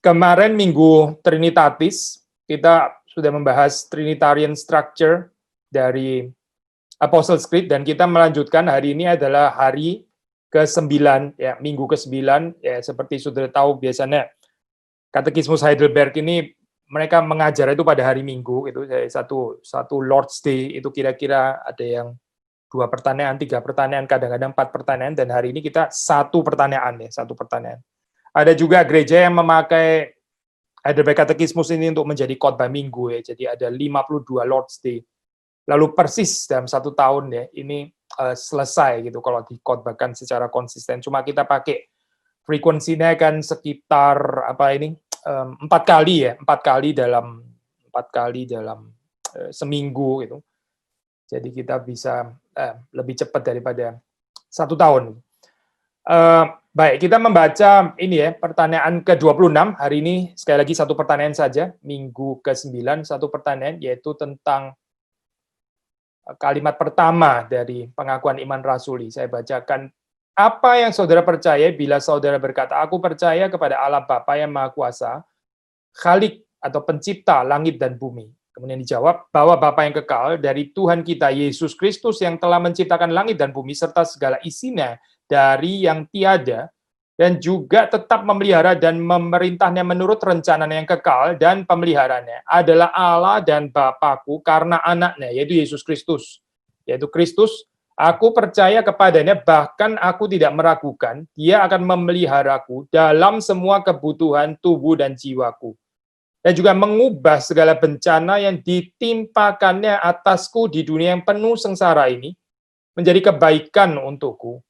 Kemarin Minggu Trinitatis, kita sudah membahas Trinitarian Structure dari Apostles' Creed, dan kita melanjutkan hari ini adalah hari ke-9, ya, Minggu ke-9, ya, seperti sudah tahu biasanya Katekismus Heidelberg ini mereka mengajar itu pada hari Minggu, itu satu Lord's Day, itu kira-kira ada yang 2 pertanyaan, 3 pertanyaan, kadang-kadang 4 pertanyaan, dan hari ini kita 1 pertanyaan, ya, 1 pertanyaan. Ada juga gereja yang memakai Heidelberg Katekismus ini untuk menjadi khotbah minggu, ya. Jadi ada 52 Lord's Day. Lalu persis dalam 1 tahun, ya, ini selesai gitu kalau dikhotbahkan secara konsisten. Cuma kita pakai frekuensinya kan sekitar 4 kali, ya, 4 kali dalam seminggu gitu. Jadi kita bisa lebih cepat daripada 1 tahun. Baik, kita membaca ini, ya, pertanyaan ke-26. Hari ini sekali lagi 1 pertanyaan saja, Minggu ke-9, 1 pertanyaan, yaitu tentang kalimat pertama dari pengakuan iman rasuli. Saya bacakan, apa yang saudara percaya bila saudara berkata, aku percaya kepada Allah Bapa yang Maha Kuasa, Khalik atau pencipta langit dan bumi. Kemudian dijawab, bahwa Bapa yang kekal dari Tuhan kita Yesus Kristus yang telah menciptakan langit dan bumi serta segala isinya dari yang tiada, dan juga tetap memelihara dan memerintahnya menurut rencana yang kekal, dan pemeliharanya adalah Allah dan Bapakku karena anaknya, yaitu Yesus Kristus. Yaitu Kristus, aku percaya kepadanya, bahkan aku tidak meragukan, dia akan memeliharaku dalam semua kebutuhan tubuh dan jiwaku. Dan juga mengubah segala bencana yang ditimpakannya atasku di dunia yang penuh sengsara ini, menjadi kebaikan untukku.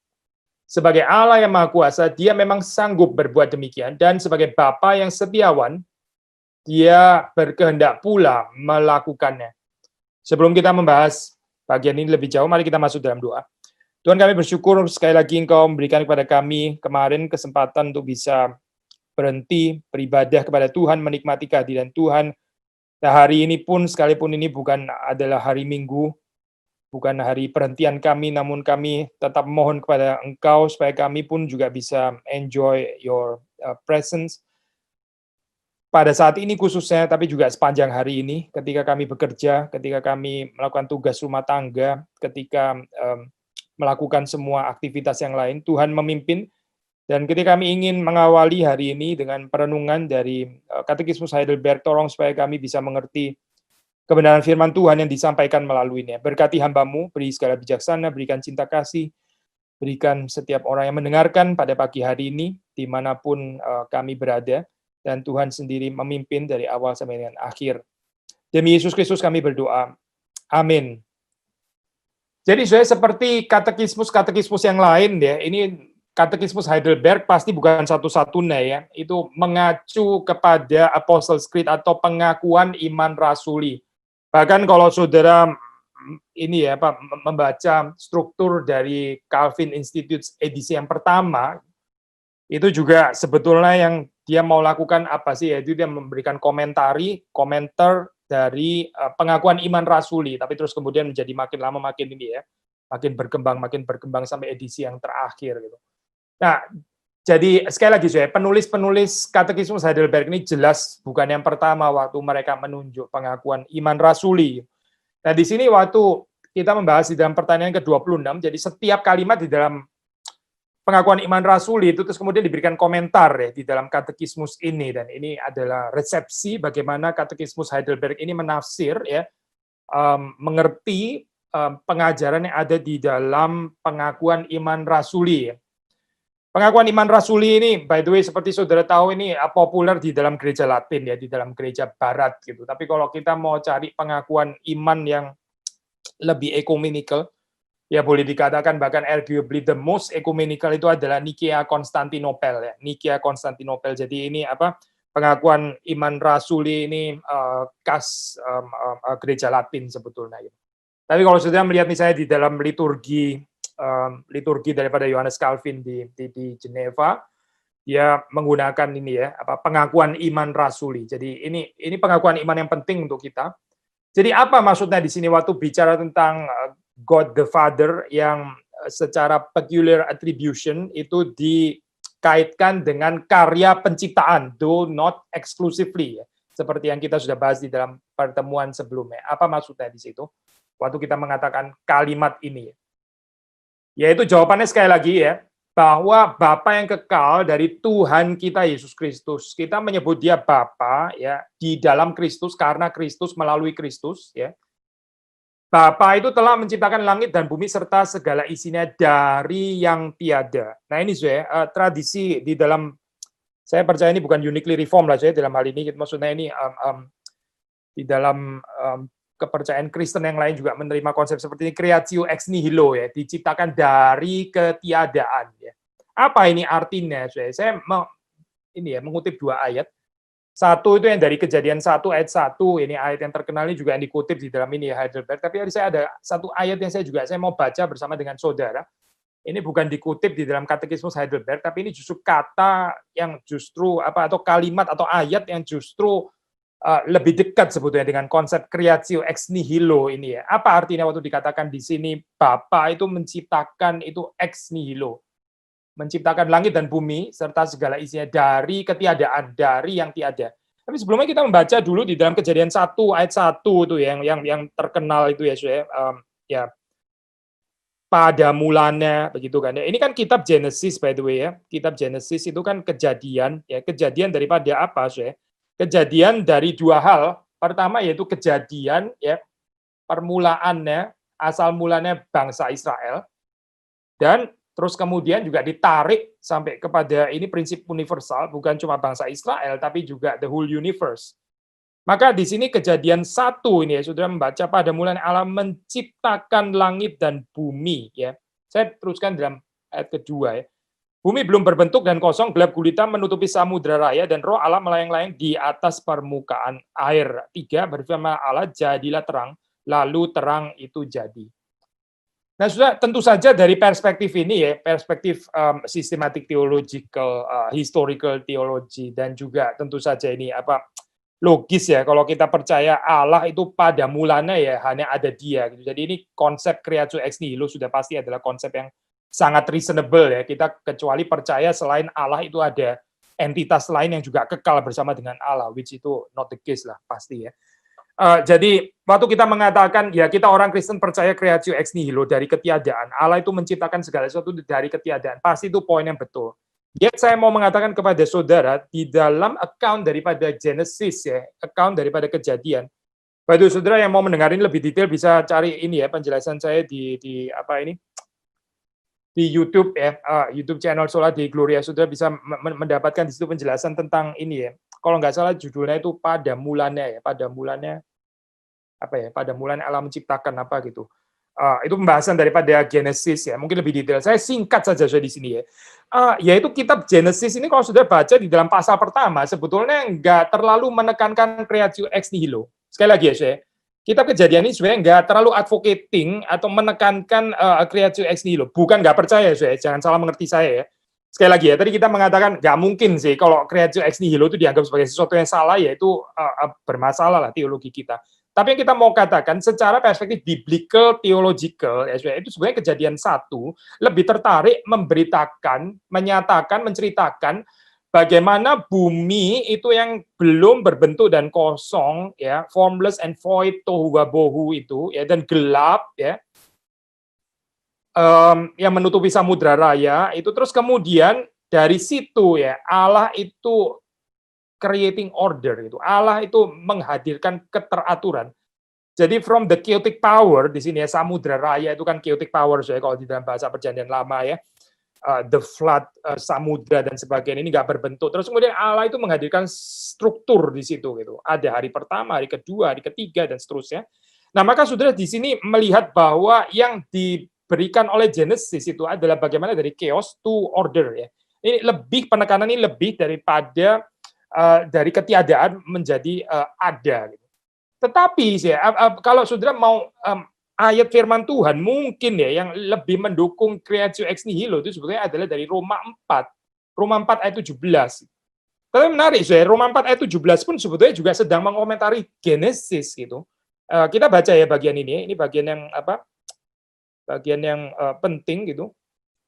Sebagai Allah yang Maha Kuasa, dia memang sanggup berbuat demikian, dan sebagai Bapa yang setiawan, dia berkehendak pula melakukannya. Sebelum kita membahas bagian ini lebih jauh, mari kita masuk dalam doa. Tuhan, kami bersyukur sekali lagi Engkau memberikan kepada kami kemarin kesempatan untuk bisa berhenti, beribadah kepada Tuhan, menikmati kehadiran Tuhan. Nah, hari ini pun, sekalipun ini bukan adalah hari Minggu, bukan hari perhentian kami, namun kami tetap mohon kepada Engkau supaya kami pun juga bisa enjoy your presence pada saat ini khususnya, tapi juga sepanjang hari ini, ketika kami bekerja, ketika kami melakukan tugas rumah tangga, ketika melakukan semua aktivitas yang lain, Tuhan memimpin. Dan ketika kami ingin mengawali hari ini dengan perenungan dari Katekismus Heidelberg, tolong supaya kami bisa mengerti kebenaran firman Tuhan yang disampaikan melaluinya. Berkati hamba-Mu, beri segala bijaksana, berikan cinta kasih, berikan setiap orang yang mendengarkan pada pagi hari ini, dimanapun kami berada, dan Tuhan sendiri memimpin dari awal sampai dengan akhir. Demi Yesus Kristus kami berdoa. Amin. Jadi saya seperti katekismus yang lain, ya, ini Katekismus Heidelberg pasti bukan satu-satunya, ya, itu mengacu kepada Apostles' Creed atau pengakuan iman rasuli. Bahkan kalau saudara ini, ya, membaca struktur dari Calvin Institute edisi yang pertama, itu juga sebetulnya yang dia mau lakukan apa sih, yaitu dia memberikan komentar dari pengakuan iman rasuli, tapi terus kemudian menjadi makin lama makin ini, ya, makin berkembang sampai edisi yang terakhir gitu. Nah, jadi sekali lagi saya, penulis Katekismus Heidelberg ini jelas bukan yang pertama waktu mereka menunjuk pengakuan iman rasuli. Nah, di sini waktu kita membahas di dalam pertanyaan ke-26, jadi setiap kalimat di dalam pengakuan iman rasuli itu terus kemudian diberikan komentar, ya, di dalam katekismus ini, dan ini adalah resepsi bagaimana Katekismus Heidelberg ini menafsir, ya, mengerti pengajaran yang ada di dalam pengakuan iman rasuli, ya. Pengakuan iman rasuli ini, by the way, seperti saudara tahu, ini populer di dalam gereja Latin, ya, di dalam gereja Barat gitu. Tapi kalau kita mau cari pengakuan iman yang lebih ecumenical, ya boleh dikatakan bahkan arguably the most ecumenical itu adalah Nikea Konstantinopel, ya, Nikea Konstantinopel. Jadi ini pengakuan iman rasuli ini khas gereja Latin sebetulnya. Gitu. Tapi kalau saudara melihat misalnya di dalam liturgi daripada Yohanes Calvin di Geneva, dia menggunakan ini, ya, pengakuan iman rasuli. Jadi ini pengakuan iman yang penting untuk kita. Jadi apa maksudnya di sini waktu bicara tentang God the Father yang secara peculiar attribution itu dikaitkan dengan karya penciptaan, though not exclusively, ya. Seperti yang kita sudah bahas di dalam pertemuan sebelumnya. Apa maksudnya di situ? Waktu kita mengatakan kalimat ini, yaitu jawabannya sekali lagi ya, bahwa Bapa yang kekal dari Tuhan kita Yesus Kristus. Kita menyebut dia Bapa ya di dalam Kristus karena Kristus melalui Kristus ya. Bapa itu telah menciptakan langit dan bumi serta segala isinya dari yang tiada. Nah ini saya tradisi di dalam, saya percaya ini bukan uniquely reform lah saya dalam hal ini, maksudnya ini di dalam kepercayaan Kristen yang lain juga menerima konsep seperti ini, creatio ex nihilo ya, diciptakan dari ketiadaan ya. Apa ini artinya? Saya mau ini ya mengutip dua ayat. Satu itu yang dari Kejadian 1 ayat 1, ini ayat yang terkenal ini juga yang dikutip di dalam ini ya Heidelberg, tapi saya ada satu ayat yang saya mau baca bersama dengan saudara. Ini bukan dikutip di dalam Katekismus Heidelberg, tapi ini justru kata yang justru atau kalimat atau ayat yang justru lebih dekat sebetulnya dengan konsep creatio ex nihilo ini ya. Apa artinya waktu dikatakan di sini Bapa itu menciptakan itu ex nihilo, menciptakan langit dan bumi serta segala isinya dari ketiadaan, dari yang tiada. Tapi sebelumnya kita membaca dulu di dalam Kejadian 1 ayat 1 itu yang terkenal itu ya, ya pada mulanya begitu kan. Ini kan kitab Genesis by the way ya. Kitab Genesis itu kan kejadian ya, kejadian daripada apa, Kejadian dari dua hal. Pertama yaitu kejadian ya, permulaannya, asal mulanya bangsa Israel, dan terus kemudian juga ditarik sampai kepada ini prinsip universal, bukan cuma bangsa Israel, tapi juga the whole universe. Maka di sini Kejadian 1 ini ya, sudah membaca pada mulanya Allah menciptakan langit dan bumi ya. Saya teruskan dalam ayat kedua ya. Bumi belum berbentuk dan kosong, gelap gulita menutupi samudra raya, dan roh Allah melayang-layang di atas permukaan air. 3, berfirman Allah, jadilah terang, lalu terang itu jadi. Nah, sudah tentu saja dari perspektif ini ya, perspektif systematic theological, historical theology, dan juga tentu saja ini logis ya kalau kita percaya Allah itu pada mulanya ya hanya ada Dia gitu. Jadi ini konsep creatio ex nihilo sudah pasti adalah konsep yang sangat reasonable ya. Kita kecuali percaya selain Allah itu ada entitas lain yang juga kekal bersama dengan Allah, which itu not the case lah pasti ya. Jadi waktu kita mengatakan ya kita orang Kristen percaya creatio ex nihilo dari ketiadaan, Allah itu menciptakan segala sesuatu dari ketiadaan, pasti itu poin yang betul. Yet saya mau mengatakan kepada saudara di dalam account daripada Genesis ya, account daripada Kejadian. Bagi saudara yang mau mendengar ini lebih detail bisa cari ini ya penjelasan saya di YouTube ya, YouTube channel Sola Dei Gloria. Saudara bisa mendapatkan di situ penjelasan tentang ini ya. Kalau nggak salah judulnya itu pada mulanya ya, pada mulanya Allah menciptakan apa gitu. Itu pembahasan daripada Genesis ya, mungkin lebih detail. Saya singkat saja di sini ya. Yaitu kitab Genesis ini kalau sudah baca di dalam pasal pertama sebetulnya nggak terlalu menekankan creatio ex nihilo. Sekali lagi ya, kitab Kejadian ini sebenarnya nggak terlalu advocating atau menekankan creatio ex nihilo. Bukan nggak percaya, jangan salah mengerti saya ya. Sekali lagi ya, tadi kita mengatakan nggak mungkin sih kalau creatio ex nihilo itu dianggap sebagai sesuatu yang salah, yaitu bermasalah lah teologi kita. Tapi yang kita mau katakan secara perspektif biblical, theological, ya, itu sebenarnya Kejadian 1 lebih tertarik memberitakan, menyatakan, menceritakan bagaimana bumi itu yang belum berbentuk dan kosong, ya, formless and void, tohu wabohu itu, ya, dan gelap, ya, yang menutupi samudra raya itu. Terus kemudian dari situ ya Allah itu creating order itu. Allah itu menghadirkan keteraturan. Jadi from the chaotic power di sini ya, samudra raya itu kan chaotic power saya kalau di dalam bahasa Perjanjian Lama ya. The flood, samudra dan sebagainya ini nggak berbentuk. Terus kemudian Allah itu menghadirkan struktur di situ gitu. Ada hari pertama, hari kedua, hari ketiga dan seterusnya. Nah, maka saudara di sini melihat bahwa yang diberikan oleh Genesis itu adalah bagaimana dari chaos to order ya. Ini lebih penekanan ini lebih daripada dari ketiadaan menjadi ada. Gitu. Tetapi kalau saudara mau ayat firman Tuhan mungkin ya yang lebih mendukung creatio ex nihilo itu sebetulnya adalah dari Roma 4. Roma 4 ayat 17. Tapi menarik, Roma 4 ayat 17 pun sebetulnya juga sedang mengomentari Genesis gitu. Kita baca ya bagian ini bagian yang bagian yang penting gitu.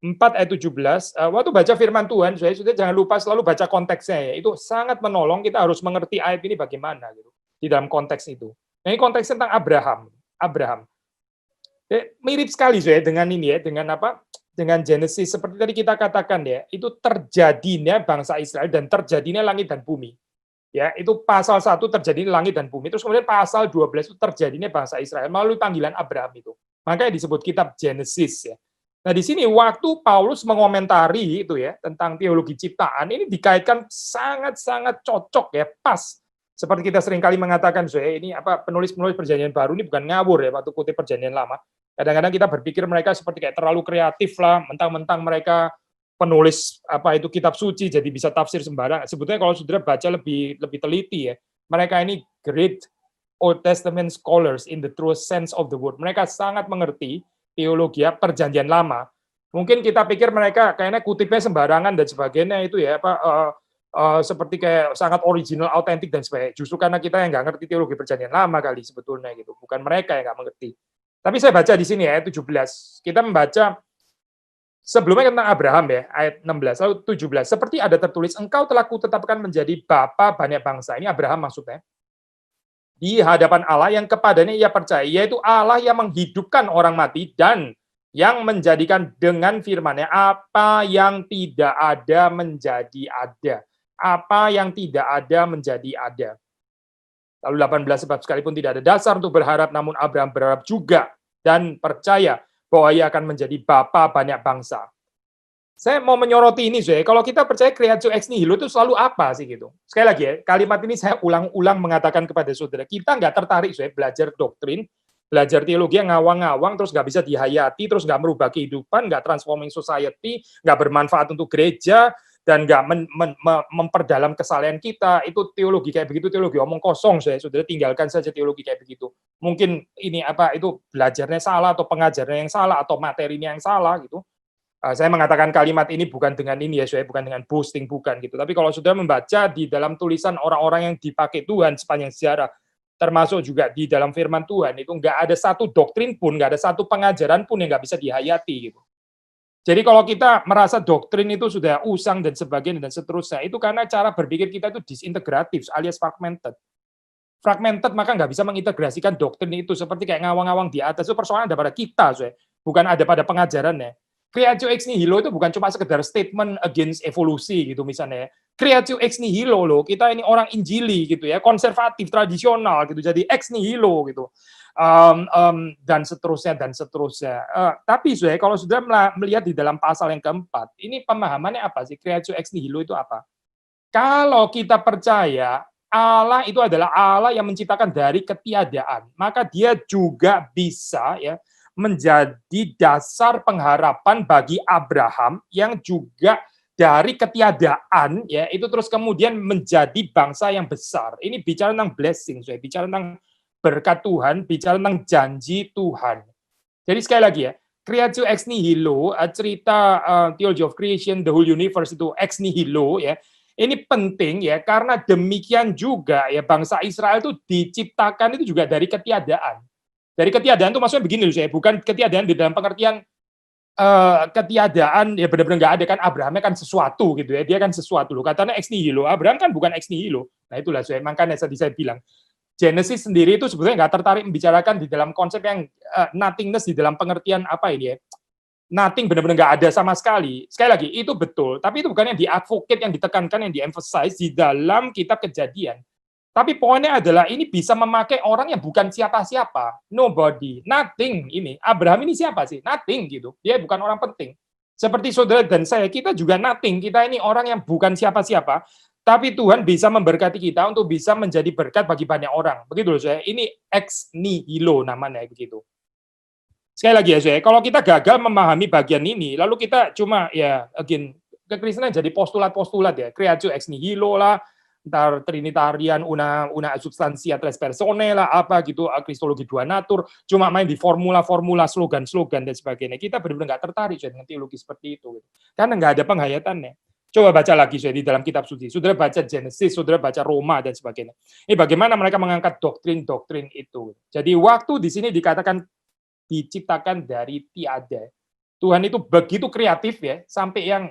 4 ayat 17, waktu baca firman Tuhan, sudah jangan lupa selalu baca konteksnya ya. Itu sangat menolong, kita harus mengerti ayat ini bagaimana gitu, di dalam konteks itu. Nah, ini konteks tentang Abraham. Abraham. Mirip sekali ya dengan ini ya, dengan apa? Dengan Genesis seperti tadi kita katakan ya, itu terjadinya bangsa Israel dan terjadinya langit dan bumi. Ya, itu pasal 1 terjadi langit dan bumi. Terus kemudian pasal 12 itu terjadinya bangsa Israel melalui panggilan Abraham itu. Makanya disebut kitab Genesis ya. Nah, di sini waktu Paulus mengomentari itu ya tentang teologi ciptaan ini dikaitkan sangat-sangat cocok ya, pas. Seperti kita seringkali mengatakan, ini apa penulis-penulis perjanjian baru ini bukan ngawur ya waktu kutip perjanjian lama. Kadang-kadang kita berpikir mereka seperti kayak terlalu kreatif lah, mentang-mentang mereka penulis apa itu kitab suci jadi bisa tafsir sembarang. Sebetulnya kalau saudara baca lebih teliti ya, mereka ini great Old Testament scholars in the true sense of the word. Mereka sangat mengerti teologi perjanjian lama. Mungkin kita pikir mereka kayaknya kutipnya sembarangan dan sebagainya itu ya seperti kayak sangat original, autentik dan sebagainya. Justru karena kita yang nggak ngerti teologi perjanjian lama kali sebetulnya gitu, bukan mereka yang nggak mengerti. Tapi saya baca di sini ya ayat 17. Kita membaca sebelumnya tentang Abraham ya, ayat 16 lalu 17. Seperti ada tertulis, engkau telah kutetapkan menjadi bapa banyak bangsa. Ini Abraham maksudnya. Di hadapan Allah yang kepadanya ia percaya, yaitu Allah yang menghidupkan orang mati dan yang menjadikan dengan firman-Nya apa yang tidak ada menjadi ada. Apa yang tidak ada menjadi ada. Lalu 18, sebab sekalipun tidak ada dasar untuk berharap, namun Abraham berharap juga dan percaya bahwa ia akan menjadi bapa banyak bangsa. Saya mau menyoroti ini, kalau kita percaya creatio ex nihilo itu selalu apa sih gitu. Sekali lagi ya, kalimat ini saya ulang-ulang mengatakan kepada saudara, kita nggak tertarik belajar doktrin, belajar teologi yang ngawang-ngawang, terus nggak bisa dihayati, terus nggak merubah kehidupan, nggak transforming society, nggak bermanfaat untuk gereja, dan nggak memperdalam kesalahan kita. Itu teologi kayak begitu, teologi omong kosong, saudara tinggalkan saja teologi kayak begitu. Mungkin ini itu belajarnya salah, atau pengajarnya yang salah, atau materinya yang salah gitu. Saya mengatakan kalimat ini bukan dengan ini ya, bukan dengan boasting, bukan gitu. Tapi kalau sudah membaca di dalam tulisan orang-orang yang dipakai Tuhan sepanjang sejarah, termasuk juga di dalam firman Tuhan, itu nggak ada satu doktrin pun, nggak ada satu pengajaran pun yang nggak bisa dihayati gitu. Jadi kalau kita merasa doktrin itu sudah usang dan sebagainya dan seterusnya, itu karena cara berpikir kita itu disintegratif alias fragmented. Fragmented maka nggak bisa mengintegrasikan doktrin itu, seperti kayak ngawang-ngawang di atas, itu persoalan ada pada kita, bukan ada pada pengajarannya. Creatio ex nihilo itu bukan cuma sekedar statement against evolusi gitu misalnya. Creatio ex nihilo loh, kita ini orang injili gitu ya, konservatif, tradisional gitu, jadi ex nihilo gitu. Dan seterusnya. Tapi kalau sudah melihat di dalam pasal yang keempat, ini pemahamannya apa sih? Creatio ex nihilo itu apa? Kalau kita percaya Allah itu adalah Allah yang menciptakan dari ketiadaan, maka dia juga bisa ya menjadi dasar pengharapan bagi Abraham yang juga dari ketiadaan ya itu terus kemudian menjadi bangsa yang besar. Ini bicara tentang blessing, bicara tentang berkat Tuhan, bicara tentang janji Tuhan. Jadi sekali lagi ya, creatio ex nihilo, cerita Theology of Creation, the whole universe itu ex nihilo ya. Ini penting ya karena demikian juga ya bangsa Israel itu diciptakan itu juga dari ketiadaan. Dari ketiadaan itu maksudnya begini loh, bukan ketiadaan di dalam pengertian ketiadaan ya benar-benar nggak ada kan. Abrahamnya kan sesuatu gitu ya, dia kan sesuatu loh. Katanya ex nihilo, Abraham kan bukan ex nihilo. Nah itulah makanya tadi saya bilang Genesis sendiri itu sebetulnya nggak tertarik membicarakan di dalam konsep yang nothingness di dalam pengertian apa ini ya. Nothing benar-benar nggak ada sama sekali. Sekali lagi, itu betul. Tapi itu bukan yang di-advocate, yang ditekankan, yang di-emphasize di dalam kitab Kejadian. Tapi poinnya adalah ini bisa memakai orang yang bukan siapa-siapa. Nobody. Nothing ini. Abraham ini siapa sih? Nothing gitu. Dia bukan orang penting. Seperti saudara dan saya, kita juga nothing. Kita ini orang yang bukan siapa-siapa. Tapi Tuhan bisa memberkati kita untuk bisa menjadi berkat bagi banyak orang. Begitu loh saya. Ini ex nihilo namanya begitu. Sekali lagi ya saya, kalau kita gagal memahami bagian ini, lalu kita cuma ya again kekristenan jadi postulat-postulat ya, creatio ex nihilo lah, entar trinitarian una substantia tres personae lah, apa gitu, kristologi dua natur, cuma main di formula-formula, slogan-slogan dan sebagainya. Kita benar-benar nggak tertarik dengan teologi seperti itu, karena nggak ada penghayatannya. Coba baca lagi di dalam kitab suci. Saudara baca Genesis, saudara baca Roma dan sebagainya. Ini bagaimana mereka mengangkat doktrin-doktrin itu. Jadi waktu di sini dikatakan diciptakan dari tiada. Tuhan itu begitu kreatif ya, sampai yang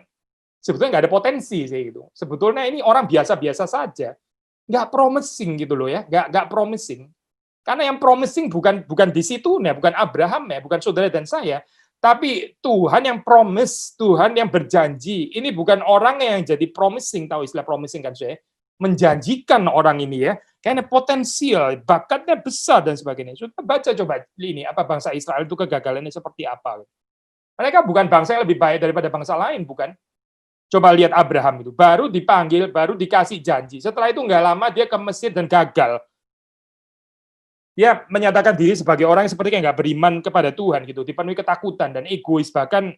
sebetulnya nggak ada potensi sih gitu. Sebetulnya ini orang biasa-biasa saja, nggak promising gitu loh ya, nggak promising. Karena yang promising bukan di situ, nah, bukan Abraham ya, bukan saudara dan saya, tapi Tuhan yang promise, Tuhan yang berjanji. Ini bukan orang yang jadi promising, tahu istilah promising kan saya? Menjanjikan orang ini ya, kayaknya potensial, bakatnya besar dan sebagainya. Sudah baca coba ini apa bangsa Israel itu kegagalannya seperti apa. Mereka bukan bangsa yang lebih baik daripada bangsa lain, bukan? Coba lihat Abraham itu, baru dipanggil, baru dikasih janji. Setelah itu nggak lama dia ke Mesir dan gagal. Dia menyatakan diri sebagai orang yang seperti kayak nggak beriman kepada Tuhan gitu, dipenuhi ketakutan dan egois, bahkan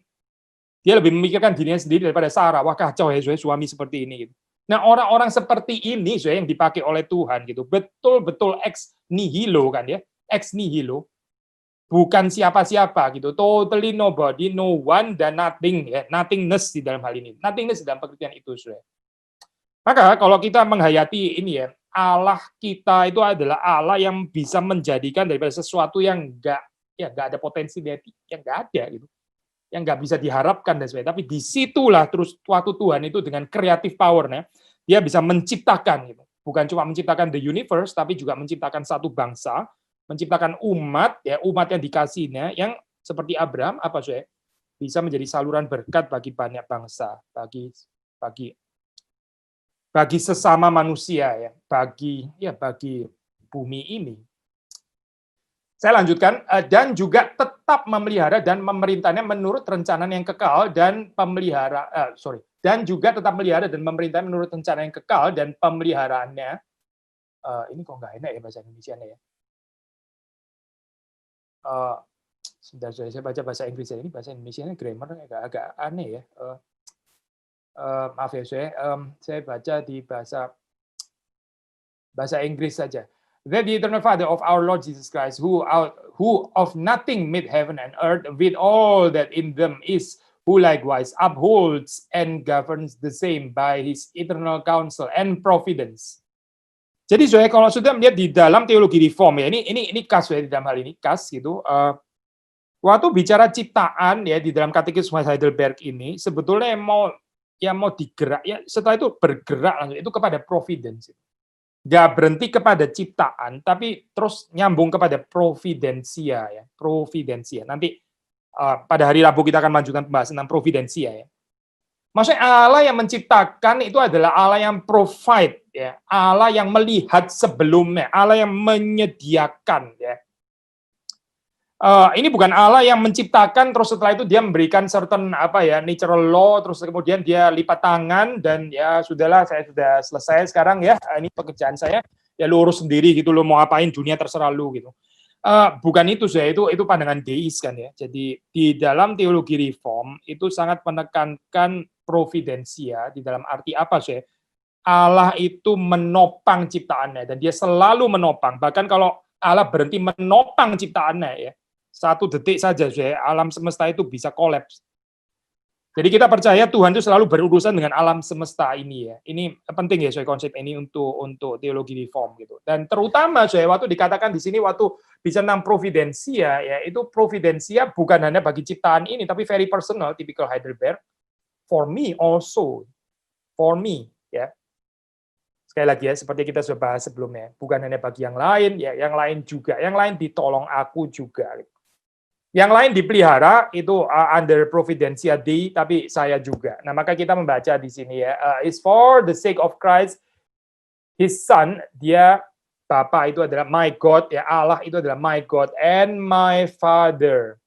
dia lebih memikirkan dirinya sendiri daripada Sarah. Wah kacau ya suami seperti ini gitu. Nah orang-orang seperti ini yang dipakai oleh Tuhan gitu, betul-betul ex nihilo kan ya, ex nihilo, bukan siapa-siapa gitu, totally nobody, no one dan nothing ya, nothingness di dalam hal ini, nothingness di dalam pengertian itu saudara. Maka kalau kita menghayati ini ya, Allah kita itu adalah Allah yang bisa menjadikan daripada sesuatu yang nggak ada potensi yang nggak ada gitu, yang nggak bisa diharapkan dan sebagainya. Tapi disitulah terus waktu Tuhan itu dengan kreatif powernya, dia bisa menciptakan gitu. Bukan cuma menciptakan the universe, tapi juga menciptakan satu bangsa, menciptakan umat ya, umat yang dikasihnya, yang seperti Abraham apa saya bisa menjadi saluran berkat bagi banyak bangsa, bagi sesama manusia ya, bagi bumi ini. Saya lanjutkan, dan juga tetap memelihara dan memerintahnya menurut rencana yang kekal dan dan juga tetap melihara dan memerintahnya menurut rencana yang kekal dan pemeliharaannya. Ini kok nggak enak ya bahasa Indonesia-nya ya. Sebentar, saya baca bahasa Inggris ini, bahasa Indonesia-nya grammar agak aneh ya. Maaf ya saya baca di bahasa Inggris saja. That the eternal Father of our Lord Jesus Christ, who of nothing made heaven and earth with all that in them is, who likewise upholds and governs the same by his eternal counsel and providence. Jadi saya kalau sudah melihat di dalam teologi reform ya, ini kas ya di dalam hal ini kas gitu. Waktu bicara ciptaan ya di dalam katekismus Heidelberg ini sebetulnya mau digerak ya, setelah itu bergerak langsung itu kepada providence. Nggak berhenti kepada ciptaan, tapi terus nyambung kepada providensia ya, providensia. Nanti pada hari Rabu kita akan lanjutkan pembahasan tentang providensia ya. Maksudnya Allah yang menciptakan itu adalah Allah yang provide ya, Allah yang melihat sebelumnya, Allah yang menyediakan ya. Ini bukan Allah yang menciptakan terus setelah itu dia memberikan certain natural law terus kemudian dia lipat tangan dan ya sudahlah saya sudah selesai sekarang ya, ini pekerjaan saya ya lu urus sendiri gitu, lu mau apain dunia terserah lu gitu. Bukan itu saya, itu pandangan deis kan ya. Jadi di dalam teologi reform itu sangat menekankan providensia di dalam arti apa sih? Allah itu menopang ciptaannya dan dia selalu menopang. Bahkan kalau Allah berhenti menopang ciptaannya ya, 1 detik saja alam semesta itu bisa kolaps. Jadi kita percaya Tuhan itu selalu berurusan dengan alam semesta ini ya. Ini penting ya konsep ini untuk teologi reform gitu. Dan terutama waktu dikatakan di sini waktu bisa tentang providensia ya, itu providensia bukan hanya bagi ciptaan ini tapi very personal, typical Heidelberg. For me also. For me ya. Sekali lagi ya, seperti kita sudah bahas sebelumnya, bukan hanya bagi yang lain ya, yang lain juga, yang lain ditolong aku juga. Yang lain dipelihara itu under providentia Dei, tapi saya juga. Nah, maka kita membaca di sini ya, is for the sake of Christ, His Son, dia Bapa itu adalah my God, ya Allah itu adalah my God and my Father.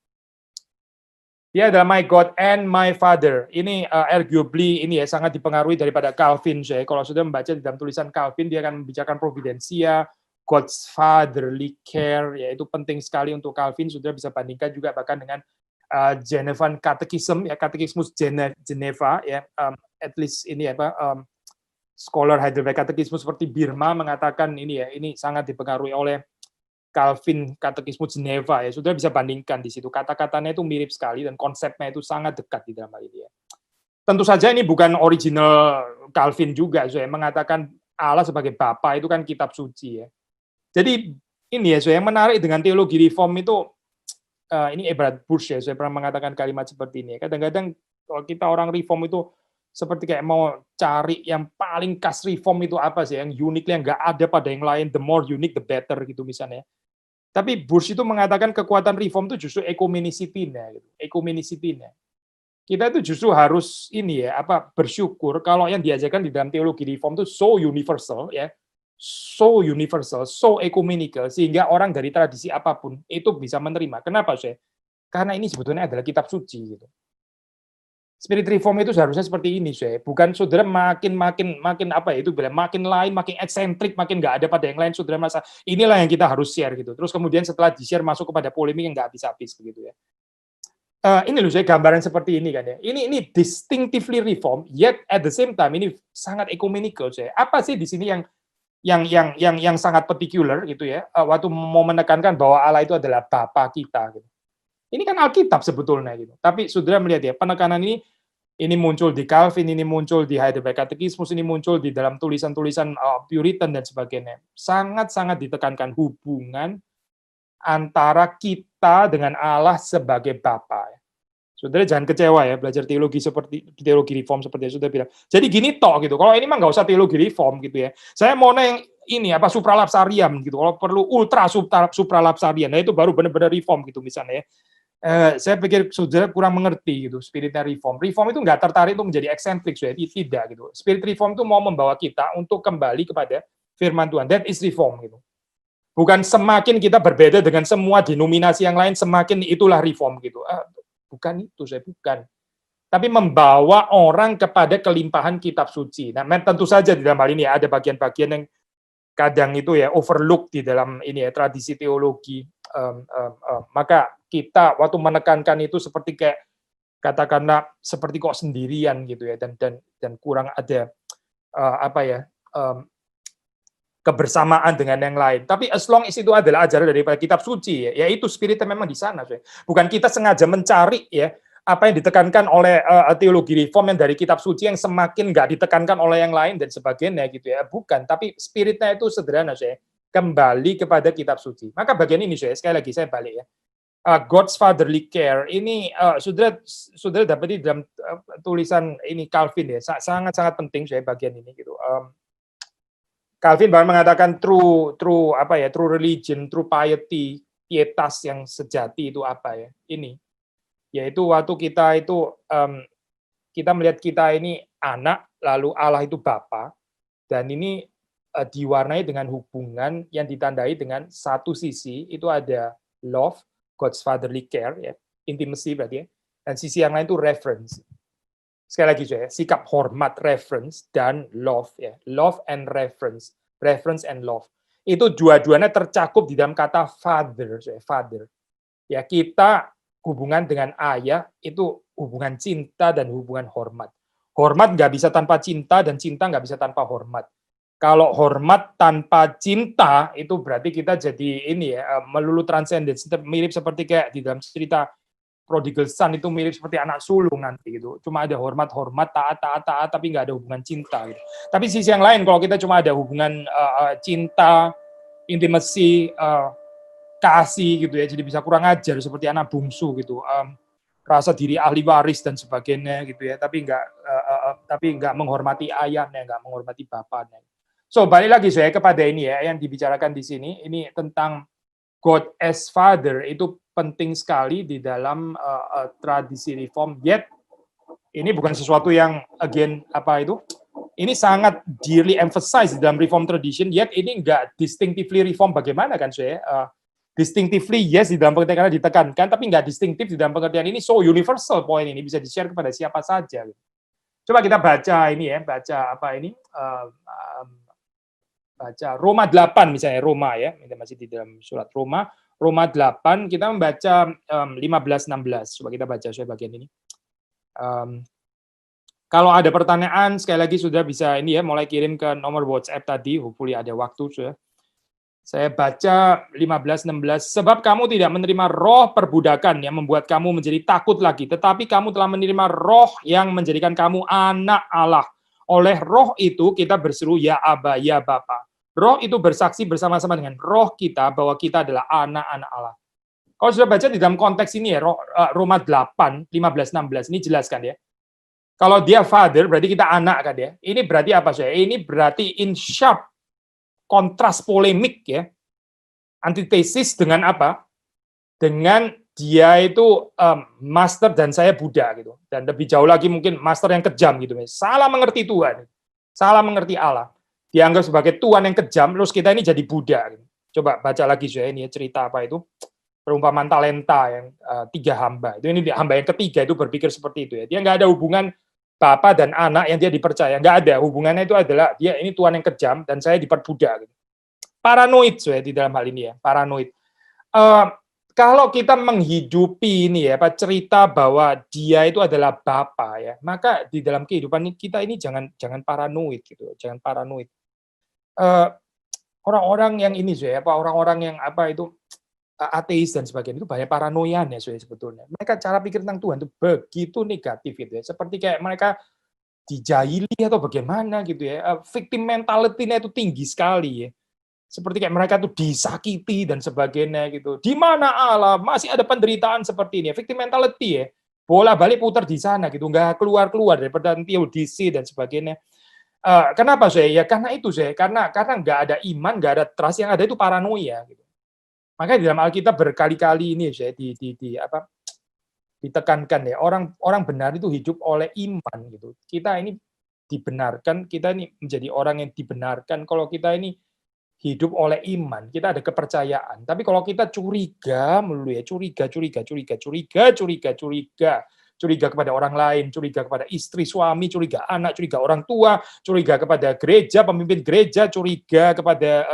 Dia adalah my God and my Father. Ini arguably ini ya sangat dipengaruhi daripada Calvin. Kalau sudah membaca di dalam tulisan Calvin, dia akan membicarakan providensia, God's fatherly care, ya itu penting sekali untuk Calvin. Sudah bisa bandingkan juga bahkan dengan Genevan Catechism, ya Katekismus Geneva, ya at least ini scholar Heidelberg Catechismus seperti Birma mengatakan ini ya, ini sangat dipengaruhi oleh Calvin Katekismus Geneva ya. Sudah bisa bandingkan di situ. Kata-katanya itu mirip sekali dan konsepnya itu sangat dekat di dalam hal ini ya. Tentu saja ini bukan original Calvin juga, mengatakan Allah sebagai Bapa itu kan kitab suci ya. Jadi ini ya, yang menarik dengan teologi reform itu ini Ebrard Bush ya, saya pernah mengatakan kalimat seperti ini. Kadang-kadang kalau kita orang reform itu seperti kayak mau cari yang paling khas reform itu apa sih, yang unik yang nggak ada pada yang lain, the more unique the better gitu misalnya. Tapi Bush itu mengatakan kekuatan reform itu justru ekumenisitinya, gitu. Ekumenisitinya. Kita itu justru harus ini ya, bersyukur kalau yang diajarkan di dalam teologi reform itu so universal ya, so universal, so ecumenical, sehingga orang dari tradisi apapun itu bisa menerima. Kenapa sih? Karena ini sebetulnya adalah kitab suci gitu. Spirit reform itu seharusnya seperti ini, saya. Bukan saudara makin apa ya itu bilang makin lain, makin eksentrik, makin nggak ada pada yang lain, saudara merasa inilah yang kita harus share gitu. Terus kemudian setelah di-share masuk kepada polemik yang nggak habis-habis begitu ya. Ini loh saya gambaran seperti ini kan ya. Ini distinctively reform, yet at the same time ini sangat ecumenical saya. Apa sih di sini yang sangat particular gitu ya? Waktu mau menekankan bahwa Allah itu adalah Bapa kita gitu. Ini kan Alkitab sebetulnya gitu. Tapi saudara melihat ya, penekanan ini muncul di Calvin, ini muncul di Heidelberg Catechismus, ini muncul di dalam tulisan-tulisan Puritan dan sebagainya. Sangat-sangat ditekankan hubungan antara kita dengan Allah sebagai Bapa. Saudara jangan kecewa ya belajar teologi reform seperti yang sudah bilang. Jadi gini toh gitu. Kalau ini mah nggak usah teologi reform gitu ya. Saya mau yang ini supralapsarian gitu. Kalau perlu ultra supralapsarian, nah itu baru benar-benar reform gitu misalnya ya. Saya pikir saudara kurang mengerti gitu spiritnya reform. Reform itu nggak tertarik untuk menjadi eksentrik, saudara. Tidak gitu. Spirit reform itu mau membawa kita untuk kembali kepada firman Tuhan. That is reform gitu. Bukan semakin kita berbeda dengan semua denominasi yang lain, semakin itulah reform gitu. Bukan itu, saya bukan. Tapi membawa orang kepada kelimpahan kitab suci. Nah, tentu saja di dalam hal ini ada bagian-bagian yang kadang itu ya overlook di dalam ini ya tradisi teologi. Maka kita waktu menekankan itu seperti kayak katakanlah seperti kok sendirian gitu ya dan kurang ada kebersamaan dengan yang lain. Tapi as long as itu adalah ajaran daripada kitab suci ya itu spiritnya memang di sana. Bukan kita sengaja mencari ya apa yang ditekankan oleh teologi reform yang dari kitab suci yang semakin nggak ditekankan oleh yang lain dan sebagainya gitu ya. Bukan, tapi spiritnya itu sederhana saya. Kembali kepada kitab suci. Maka bagian ini saya sekali lagi saya balik ya. God's fatherly care ini saudara dapat di dalam tulisan ini Calvin ya. Sangat-sangat penting saya bagian ini gitu. Calvin bahkan mengatakan true religion, true piety, pietas yang sejati itu apa ya? Ini yaitu waktu kita itu kita melihat kita ini anak, lalu Allah itu Bapa, dan ini diwarnai dengan hubungan yang ditandai dengan satu sisi itu ada love, God's fatherly care, ya, intimacy berarti ya, dan sisi yang lain itu reverence. Sekali lagi ya, sikap hormat, reverence, dan love ya, love and reverence and love. Itu dua-duanya tercakup di dalam kata father, father. Ya, kita hubungan dengan ayah itu hubungan cinta dan hubungan hormat. Hormat nggak bisa tanpa cinta dan cinta nggak bisa tanpa hormat. Kalau hormat tanpa cinta itu berarti kita jadi ini ya melulu transcendence, mirip seperti kayak di dalam cerita prodigal son itu mirip seperti anak sulung nanti gitu. Cuma ada hormat, taat, tapi nggak ada hubungan cinta gitu. Tapi sisi yang lain kalau kita cuma ada hubungan cinta, intimacy, kasih gitu ya, jadi bisa kurang ajar seperti anak bungsu gitu, rasa diri ahli waris dan sebagainya gitu ya, tapi nggak menghormati ayahnya, nggak menghormati bapaknya. So balik lagi saya kepada ini ya yang dibicarakan di sini, ini tentang God as Father itu penting sekali di dalam tradisi reform. Yet ini bukan sesuatu yang again ini sangat dearly emphasized di dalam reform tradition. Yet ini nggak distinctively reform bagaimana kan saya? Distinctively yes di dalam pengertian ditekankan, tapi nggak distinctive di dalam pengertian ini. So universal point ini bisa di-share kepada siapa saja. Coba kita baca ini ya, baca baca Roma 8 misalnya, Roma ya, kita masih di dalam surat Roma 8, kita membaca 15-16, coba kita baca saya bagian ini. Kalau ada pertanyaan, sekali lagi sudah bisa ini ya, mulai kirim ke nomor WhatsApp tadi, hopefully ada waktu sudah. Saya baca 15-16, sebab kamu tidak menerima roh perbudakan yang membuat kamu menjadi takut lagi, tetapi kamu telah menerima roh yang menjadikan kamu anak Allah. Oleh roh itu kita berseru, ya Aba, ya Bapa. Roh itu bersaksi bersama-sama dengan roh kita bahwa kita adalah anak-anak Allah. Kalau sudah baca di dalam konteks ini ya, Roma 8, 15-16, ini jelaskan ya. Kalau dia father, berarti kita anak kan ya. Ini berarti apa saya? Ini berarti in sharp kontras polemik ya. Antitesis dengan apa? Dengan dia itu master dan saya Buddha gitu. Dan lebih jauh lagi mungkin master yang kejam gitu. Salah mengerti Tuhan. Salah mengerti Allah. Dianggap sebagai Tuhan yang kejam, terus kita ini jadi Buddha. Gitu. Coba baca lagi saya ini ya, cerita apa itu. Perumpamaan talenta yang 3 hamba. Itu ini hamba yang ketiga itu berpikir seperti itu ya. Dia nggak ada hubungan Bapa dan anak yang dia dipercaya. Nggak ada. Hubungannya itu adalah dia ini Tuhan yang kejam dan saya diperbudak. Gitu. Paranoid saya di dalam hal ini ya. Paranoid. Kalau kita menghidupi ini ya, cerita bahwa dia itu adalah Bapa ya, maka di dalam kehidupan kita ini jangan paranoid gitu, jangan paranoid. Orang-orang yang ini saya, orang-orang yang apa itu ateis dan sebagainya itu banyak paranoianya sebetulnya. Mereka cara pikir tentang Tuhan itu begitu negatif gitu ya, seperti kayak mereka dijahili atau bagaimana gitu ya. Victim mentality-nya itu tinggi sekali ya. Seperti kayak mereka tuh disakiti dan sebagainya gitu. Di mana Allah masih ada penderitaan seperti ini, victim mentality ya. Bola-balik putar di sana gitu, nggak keluar-keluar daripada teodisi dan sebagainya. Kenapa saya? Ya karena itu saya, karena nggak ada iman, nggak ada trust, yang ada itu paranoia gitu. Makanya di dalam Alkitab berkali-kali ini saya ditekankan ya, orang benar itu hidup oleh iman gitu. Kita ini dibenarkan, kita ini menjadi orang yang dibenarkan kalau kita ini hidup oleh iman, kita ada kepercayaan. Tapi kalau kita curiga melulu ya, curiga kepada orang lain, curiga kepada istri, suami, curiga anak, curiga orang tua, curiga kepada gereja, pemimpin gereja, curiga kepada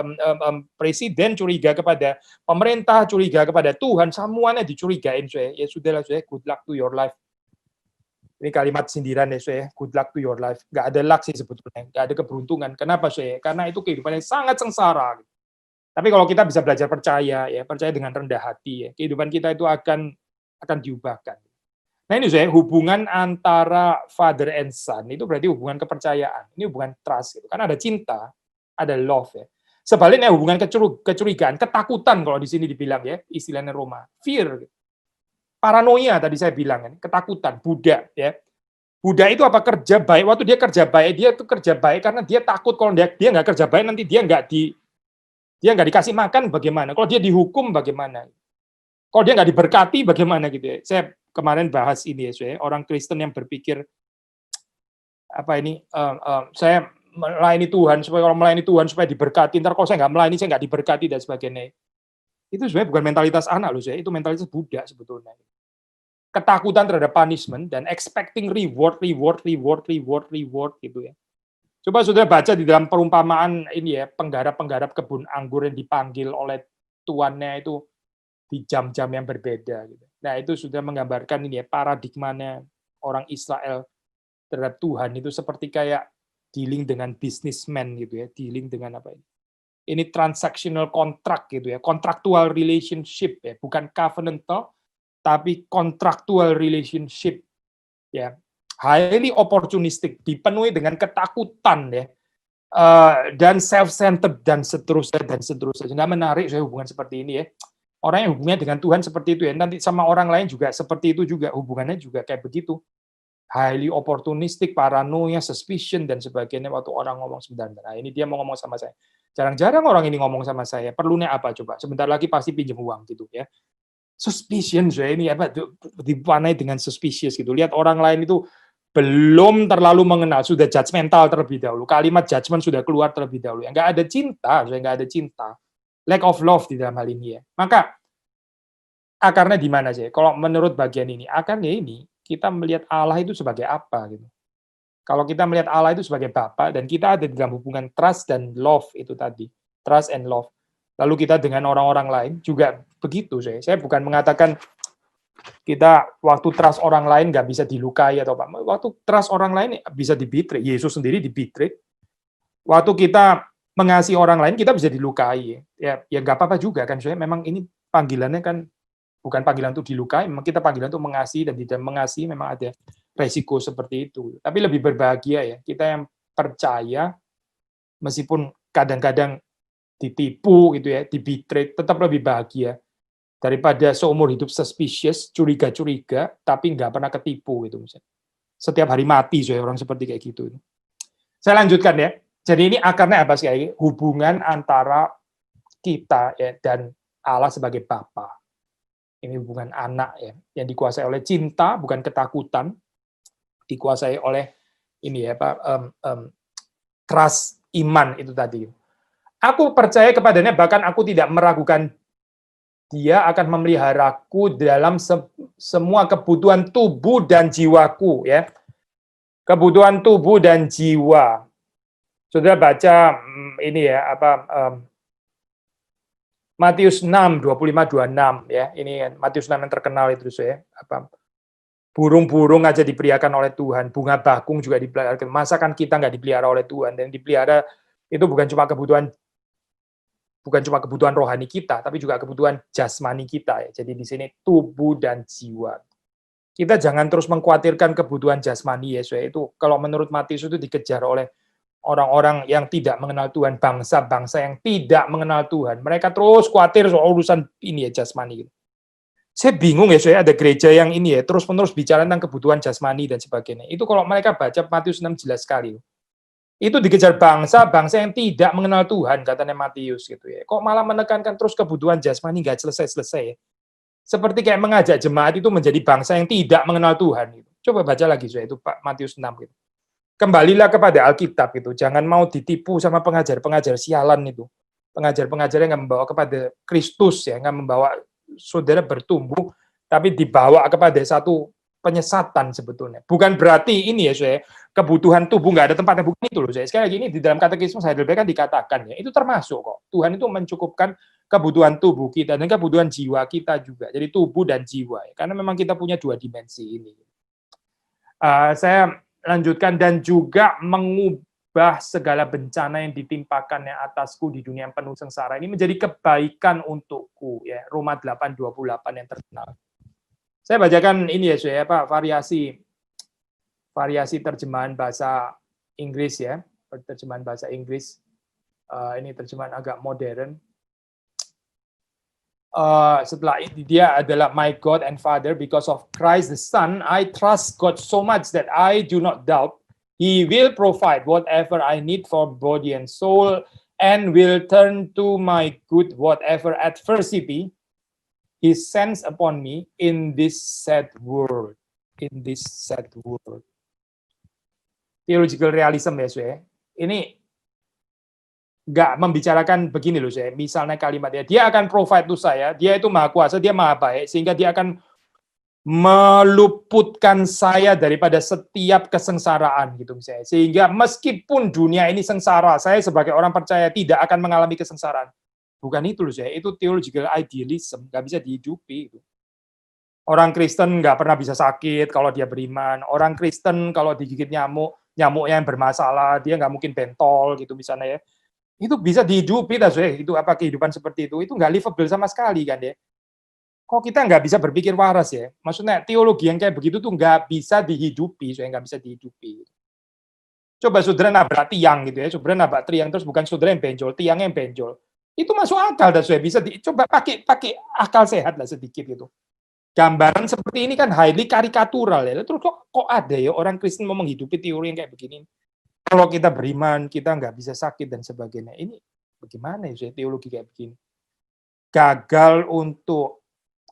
presiden, curiga kepada pemerintah, curiga kepada Tuhan, semuanya dicurigain. Ya sudahlah, good luck to your life. Ini kalimat sindiran ya, saya. Good luck to your life. Nggak ada luck sih sebetulnya, nggak ada keberuntungan. Kenapa saya? Karena itu kehidupan yang sangat sengsara. Tapi kalau kita bisa belajar percaya, ya percaya dengan rendah hati, ya kehidupan kita itu akan diubahkan. Nah ini saya, hubungan antara father and son itu berarti hubungan kepercayaan. Ini hubungan trust gitu. Karena ada cinta, ada love ya. Sebaliknya hubungan kecurigaan, ketakutan kalau di sini dibilang ya, istilahnya Roma, fear. Paranoia tadi saya bilang, ketakutan, Buddha ya. Buddha itu apa kerja baik? Waktu dia itu kerja baik karena dia takut kalau dia nggak kerja baik nanti dia nggak dikasih makan bagaimana? Kalau dia dihukum bagaimana? Kalau dia nggak diberkati bagaimana gitu ya? Saya kemarin bahas ini ya, saya orang Kristen yang berpikir saya melayani Tuhan supaya kalau melayani Tuhan supaya diberkati. Ntar kalau saya nggak melayani saya nggak diberkati dan sebagainya. Itu sebenarnya bukan mentalitas anak loh, saya itu mentalitas Buddha sebetulnya. Ketakutan terhadap punishment dan expecting reward gitu ya. Coba sudah baca di dalam perumpamaan ini ya, penggarap-penggarap kebun anggur yang dipanggil oleh tuannya itu di jam-jam yang berbeda gitu. Nah, itu sudah menggambarkan ini ya, paradigmanya orang Israel terhadap Tuhan itu seperti kayak dealing dengan businessman gitu ya, dealing dengan apa ini? Ini transactional contract gitu ya, contractual relationship ya, bukan covenantal tapi contractual relationship ya, highly opportunistic, dipenuhi dengan ketakutan ya, dan self-centered dan seterusnya. Nggak menarik saya hubungan seperti ini ya. Orang yang hubungannya dengan Tuhan seperti itu ya, nanti sama orang lain juga seperti itu juga, hubungannya juga kayak begitu. Highly opportunistic, paranoia, suspicion, dan sebagainya. Waktu orang ngomong sebentar, nah ini dia mau ngomong sama saya. Jarang-jarang orang ini ngomong sama saya, perlunya apa coba? Sebentar lagi pasti pinjam uang gitu ya. Suspicion saya ini apa dipanai dengan suspicious gitu. Lihat orang lain itu belum terlalu mengenal, sudah judgmental terlebih dahulu. Kalimat judgment sudah keluar terlebih dahulu. Nggak ada cinta, saya nggak ada cinta. Lack of love di dalam hal ini ya. Maka akarnya di mana sih? Kalau menurut bagian ini, akarnya ini kita melihat Allah itu sebagai apa gitu. Kalau kita melihat Allah itu sebagai Bapa dan kita ada di dalam hubungan trust dan love itu tadi, trust and love. Lalu kita dengan orang-orang lain juga begitu. Saya bukan mengatakan kita waktu trust orang lain nggak bisa dilukai atau apa. Waktu trust orang lain bisa dibetray. Yesus sendiri dibetray. Waktu kita mengasihi orang lain kita bisa dilukai. Ya nggak apa-apa juga kan. Memang ini panggilannya kan bukan panggilan untuk dilukai. Memang kita panggilan untuk mengasihi dan tidak mengasihi memang ada resiko seperti itu. Tapi lebih berbahagia ya kita yang percaya meskipun kadang-kadang ditipu gitu ya, dibetray, tetap lebih bahagia. daripada seumur hidup suspicious, curiga-curiga, tapi nggak pernah ketipu gitu misalnya. Setiap hari mati orang seperti kayak gitu. Saya lanjutkan ya. Jadi ini akarnya apa sih? Hubungan antara kita ya dan Allah sebagai Bapa. Ini hubungan anak ya, yang dikuasai oleh cinta bukan ketakutan, dikuasai oleh ini ya Pak, trust iman itu tadi. Aku percaya kepadanya, bahkan aku tidak meragukan dia akan memeliharaku dalam semua kebutuhan tubuh dan jiwaku ya. Kebutuhan tubuh dan jiwa. Saudara baca ini ya Matius 6 25-26 ya. Ini Matius 6 yang terkenal itu ya. Burung-burung aja dipeliharakan oleh Tuhan, bunga bakung juga dipeliharakan. Masa kan kita nggak dipelihara oleh Tuhan? Dan dipelihara itu bukan cuma kebutuhan rohani kita, tapi juga kebutuhan jasmani kita ya. Jadi di sini tubuh dan jiwa. Kita jangan terus mengkhawatirkan kebutuhan jasmani ya, itu kalau menurut Matius itu dikejar oleh orang-orang yang tidak mengenal Tuhan, bangsa-bangsa yang tidak mengenal Tuhan. Mereka terus khawatir soal urusan ini ya, jasmani gitu. Saya bingung ya, ada gereja yang ini ya, terus-menerus bicara tentang kebutuhan jasmani dan sebagainya. Itu kalau mereka baca Matius 6 jelas sekali. Itu dikejar bangsa yang tidak mengenal Tuhan, katanya Matius gitu ya. Kok malah menekankan terus kebutuhan jasmani nggak selesai-selesai ya. Seperti kayak mengajak jemaat itu menjadi bangsa yang tidak mengenal Tuhan. Gitu. Coba baca lagi, itu Pak Matius 6. Gitu. Kembalilah kepada Alkitab itu. Jangan mau ditipu sama pengajar-pengajar sialan itu. Pengajar-pengajar yang nggak membawa kepada Kristus, ya, nggak membawa saudara bertumbuh, tapi dibawa kepada satu penyesatan sebetulnya. Bukan berarti ini ya, kebutuhan tubuh nggak ada tempatnya, bukan itu loh. Sekali lagi ini di dalam katekismus Heidelberg kan dikatakan ya, itu termasuk kok. Tuhan itu mencukupkan kebutuhan tubuh kita dan kebutuhan jiwa kita juga. Jadi tubuh dan jiwa, ya. Karena memang kita punya dua dimensi ini. Saya lanjutkan, dan juga mengubah segala bencana yang ditimpakannya atasku di dunia yang penuh sengsara ini menjadi kebaikan untukku. Ya, Roma 8:28 yang terkenal. Saya bacakan ini ya, Pak, variasi terjemahan bahasa Inggris ya, terjemahan bahasa Inggris. Ini terjemahan agak modern. Setelah itu dia adalah my God and Father, because of Christ the Son, I trust God so much that I do not doubt He will provide whatever I need for body and soul, and will turn to my good whatever adversity He sends upon me in this sad world. In this sad world. Theological realism ya, ini nggak membicarakan begini loh, misalnya kalimatnya, dia akan provide to saya, dia itu maha kuasa, dia maha baik, sehingga dia akan meluputkan saya daripada setiap kesengsaraan gitu misalnya, sehingga meskipun dunia ini sengsara, saya sebagai orang percaya tidak akan mengalami kesengsaraan. Bukan itu loh, itu theological idealism, nggak bisa dihidupi itu. Orang Kristen nggak pernah bisa sakit kalau dia beriman. Orang Kristen kalau digigit nyamuknya yang bermasalah, dia nggak mungkin bentol gitu misalnya ya. Itu bisa dihidupi, itu apa kehidupan seperti itu nggak livable sama sekali kan ya. Kok kita nggak bisa berpikir waras ya? Maksudnya teologi yang kayak begitu tuh nggak bisa dihidupi, nggak bisa dihidupi. Coba saudara nabrak tiang gitu ya, saudara nabrak tiang terus bukan saudara yang benjol, tiangnya yang benjol. Itu masuk akal, bisa coba pakai akal sehat lah sedikit gitu. Gambaran seperti ini kan highly karikatural ya. Terus kok ada ya orang Kristen mau menghidupi teori yang kayak begini? Kalau kita beriman, kita nggak bisa sakit dan sebagainya. Ini bagaimana ya teologi kayak begini? Gagal untuk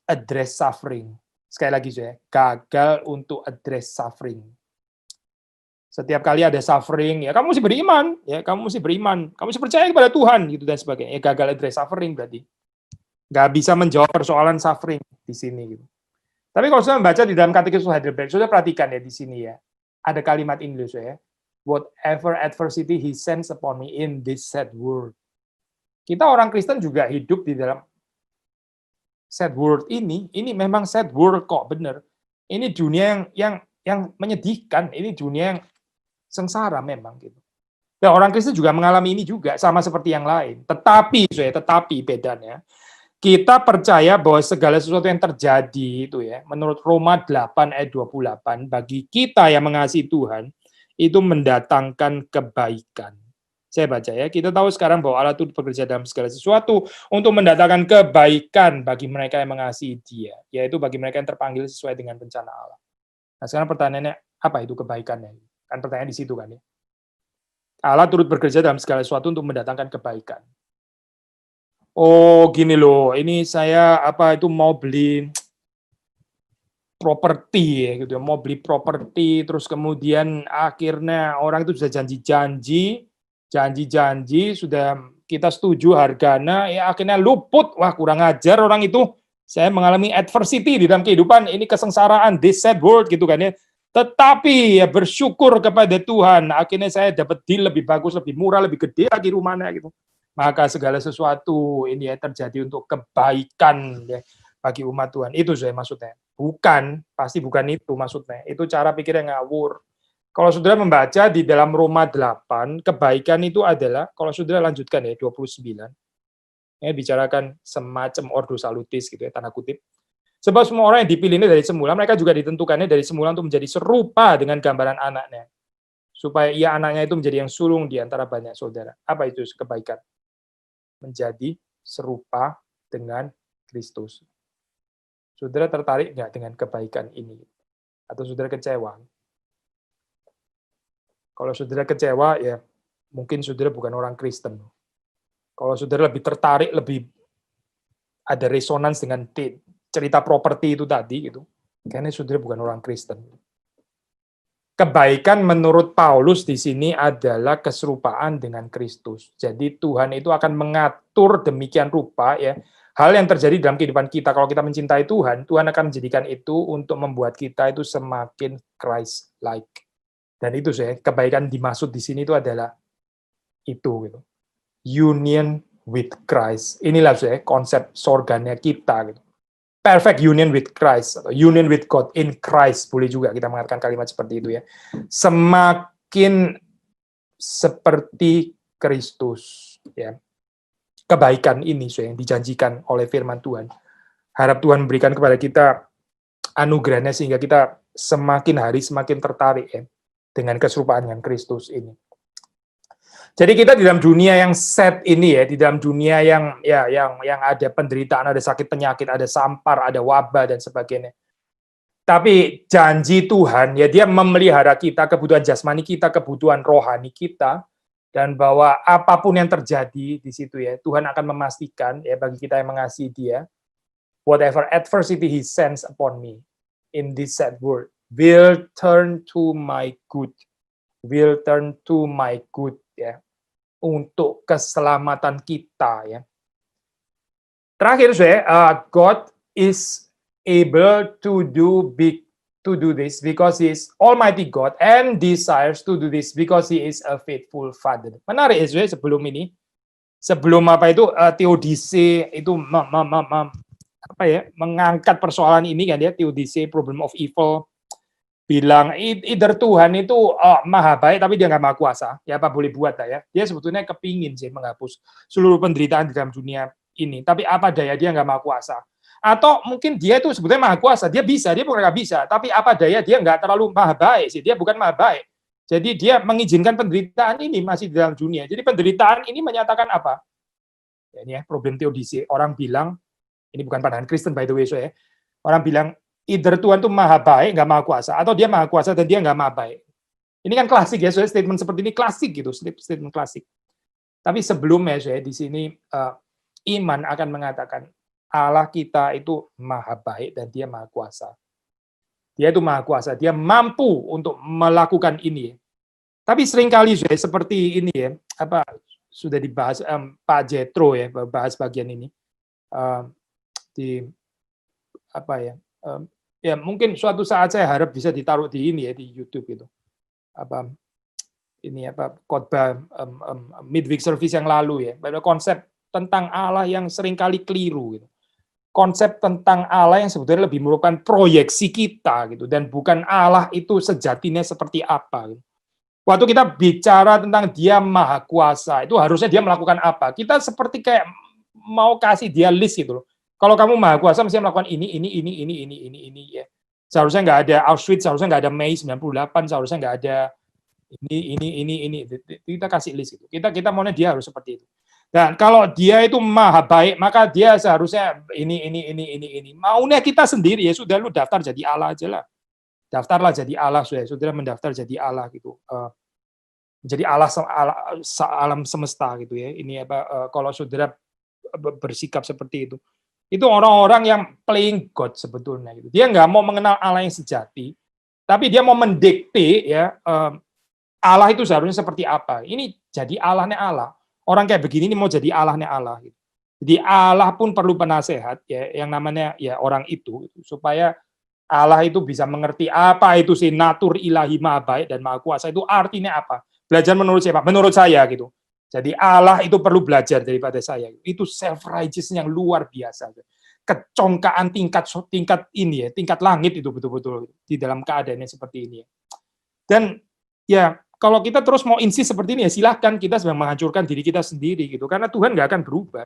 address suffering. Sekali lagi gagal untuk address suffering. Setiap kali ada suffering, ya kamu mesti beriman, kamu mesti percaya kepada Tuhan gitu dan sebagainya. Gagal address suffering berarti. Nggak bisa menjawab persoalan suffering di sini gitu. Tapi kalau saya membaca di dalam katekismus Heidelberg, sudah perhatikan ya di sini ya. Ada kalimat ini loh ya. Whatever adversity He sends upon me in this sad world. Kita orang Kristen juga hidup di dalam sad world ini memang sad world kok, bener. Ini dunia yang menyedihkan, ini dunia yang sengsara memang gitu. Dan orang Kristen juga mengalami ini juga sama seperti yang lain. Tetapi bedanya, kita percaya bahwa segala sesuatu yang terjadi itu ya, menurut Roma 8 ayat 28, bagi kita yang mengasihi Tuhan, itu mendatangkan kebaikan. Saya baca ya, kita tahu sekarang bahwa Allah itu bekerja dalam segala sesuatu untuk mendatangkan kebaikan bagi mereka yang mengasihi Dia, yaitu bagi mereka yang terpanggil sesuai dengan rencana Allah. Nah, sekarang pertanyaannya, apa itu kebaikannya? Kan pertanyaan di situ kan ya. Allah turut bekerja dalam segala sesuatu untuk mendatangkan kebaikan. Oh, gini loh, ini saya itu mau beli properti ya gitu ya, mau beli properti terus kemudian akhirnya orang itu sudah janji sudah kita setuju harganya ya akhirnya luput. Wah, kurang ajar orang itu. Saya mengalami adversity di dalam kehidupan, ini kesengsaraan, this sad world gitu kan ya. Tetapi ya bersyukur kepada Tuhan, akhirnya saya dapat deal lebih bagus, lebih murah, lebih gede lagi rumahnya gitu. Maka segala sesuatu ini ya terjadi untuk kebaikan ya bagi umat Tuhan. Itu saya maksudnya. Pasti bukan itu maksudnya. Itu cara pikir yang ngawur. Kalau saudara membaca di dalam Roma 8, kebaikan itu adalah, kalau saudara lanjutkan ya, 29, ya bicarakan semacam ordo salutis gitu ya, tanda kutip. Sebab semua orang yang dipilih ini dari semula, mereka juga ditentukannya dari semula untuk menjadi serupa dengan gambaran anaknya. Supaya ia anaknya itu menjadi yang sulung di antara banyak saudara. Apa itu kebaikan? Menjadi serupa dengan Kristus. Saudara tertarik nggak dengan kebaikan ini? Atau saudara kecewa? Kalau saudara kecewa, ya mungkin saudara bukan orang Kristen. Kalau saudara lebih tertarik, lebih ada resonans dengan cerita properti itu tadi, gitu, kayaknya saudara bukan orang Kristen. Kebaikan menurut Paulus di sini adalah keserupaan dengan Kristus. Jadi Tuhan itu akan mengatur demikian rupa ya hal yang terjadi dalam kehidupan kita. Kalau kita mencintai Tuhan, Tuhan akan menjadikan itu untuk membuat kita itu semakin Christ-like. Dan itu saya kebaikan dimaksud di sini itu adalah itu gitu. Union with Christ. Inilah saya konsep sorganya kita gitu. Perfect union with Christ atau union with God in Christ, boleh juga kita mengatakan kalimat seperti itu ya. Semakin seperti Kristus ya. Kebaikan ini saya yang dijanjikan oleh firman Tuhan. Harap Tuhan memberikan kepada kita anugerahnya sehingga kita semakin hari semakin tertarik ya dengan keserupaan dengan Kristus ini. Jadi kita di dalam dunia yang sad ini ya, di dalam dunia yang ada penderitaan, ada sakit penyakit, ada sampar, ada wabah dan sebagainya. Tapi janji Tuhan ya, Dia memelihara kita, kebutuhan jasmani kita, kebutuhan rohani kita, dan bahwa apapun yang terjadi di situ ya, Tuhan akan memastikan ya bagi kita yang mengasihi Dia, whatever adversity He sends upon me in this sad world will turn to my good, ya, untuk keselamatan kita ya. Terakhir God is able to do this because He is Almighty God and desires to do this because He is a faithful Father. Menarik ya, sebelum Theodice itu mengangkat persoalan ini kan ya, Theodice problem of evil, bilang either Tuhan itu maha baik tapi Dia nggak maha kuasa, ya apa boleh buat lah ya. Dia sebetulnya kepingin sih menghapus seluruh penderitaan di dalam dunia ini, tapi apa daya Dia nggak maha kuasa. Atau mungkin Dia itu sebetulnya maha kuasa, Dia bukan nggak bisa, tapi apa daya Dia nggak terlalu maha baik sih, Dia bukan maha baik. Jadi Dia mengizinkan penderitaan ini masih di dalam dunia. Jadi penderitaan ini menyatakan apa? Ya, ini ya problem Theodice. Orang bilang, ini bukan pandangan Kristen by the way, ya. Orang bilang either Tuhan itu maha baik, nggak maha kuasa, atau Dia maha kuasa dan Dia nggak maha baik. Ini kan klasik ya, statement seperti ini klasik gitu, statement klasik. Tapi sebelumnya di sini iman akan mengatakan Allah kita itu maha baik dan Dia maha kuasa. Dia itu maha kuasa, Dia mampu untuk melakukan ini. Tapi seringkali seperti ini ya, sudah dibahas Pak Jetro ya, bahas bagian ini ya mungkin suatu saat saya harap bisa ditaruh di ini ya, di YouTube itu. Khotbah midweek service yang lalu ya. Pada konsep tentang Allah yang seringkali keliru gitu. Konsep tentang Allah yang sebetulnya lebih merupakan proyeksi kita gitu, dan bukan Allah itu sejatinya seperti apa gitu. Waktu kita bicara tentang Dia maha kuasa, itu harusnya Dia melakukan apa? Kita seperti kayak mau kasih Dia list gitu loh. Kalau kamu maha kuasa mesti melakukan ini ya. Seharusnya nggak ada Auschwitz, seharusnya nggak ada Mei 98, seharusnya nggak ada ini, kita kasih list itu. Kita maunya dia harus seperti itu. Dan kalau dia itu maha baik, maka dia seharusnya ini. Maunya kita sendiri, ya sudah, lu daftar jadi Allah aja lah. Daftarlah jadi Allah, sudah mendaftar jadi Allah gitu. Jadi Allah alam semesta gitu ya. Ini apa, kalau saudara bersikap seperti itu orang-orang yang playing God sebetulnya gitu. Dia nggak mau mengenal Allah yang sejati, tapi dia mau mendikte ya, Allah itu seharusnya seperti apa. Ini jadi Allahnya Allah. Orang kayak begini ini mau jadi Allahnya Allah gitu. Jadi Allah pun perlu penasehat ya, yang namanya ya orang itu supaya Allah itu bisa mengerti apa itu sih natur ilahi maha baik dan maha kuasa, itu artinya apa. Belajar menurut siapa? Menurut saya gitu. Jadi Allah itu perlu belajar daripada saya. Itu self righteous yang luar biasa. Kecongkaan tingkat ini ya, tingkat langit itu betul-betul di dalam keadaannya seperti ini ya. Dan ya kalau kita terus mau insist seperti ini ya silahkan, kita sedang menghancurkan diri kita sendiri gitu. Karena Tuhan nggak akan berubah.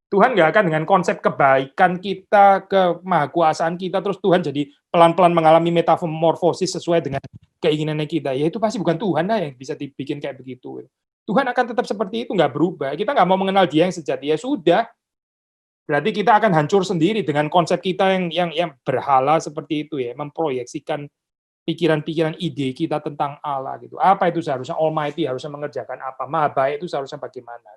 Tuhan nggak akan dengan konsep kebaikan kita, kemahakuasaan kita, terus Tuhan jadi pelan-pelan mengalami metamorfosis sesuai dengan keinginannya kita. Ya itu pasti bukan Tuhan lah yang bisa dibikin kayak begitu. Tuhan akan tetap seperti itu, nggak berubah. Kita nggak mau mengenal dia yang sejati, ya sudah. Berarti kita akan hancur sendiri dengan konsep kita yang berhala seperti itu ya, memproyeksikan pikiran-pikiran ide kita tentang Allah gitu. Apa itu seharusnya Almighty harusnya mengerjakan apa? Maha baik itu seharusnya bagaimana?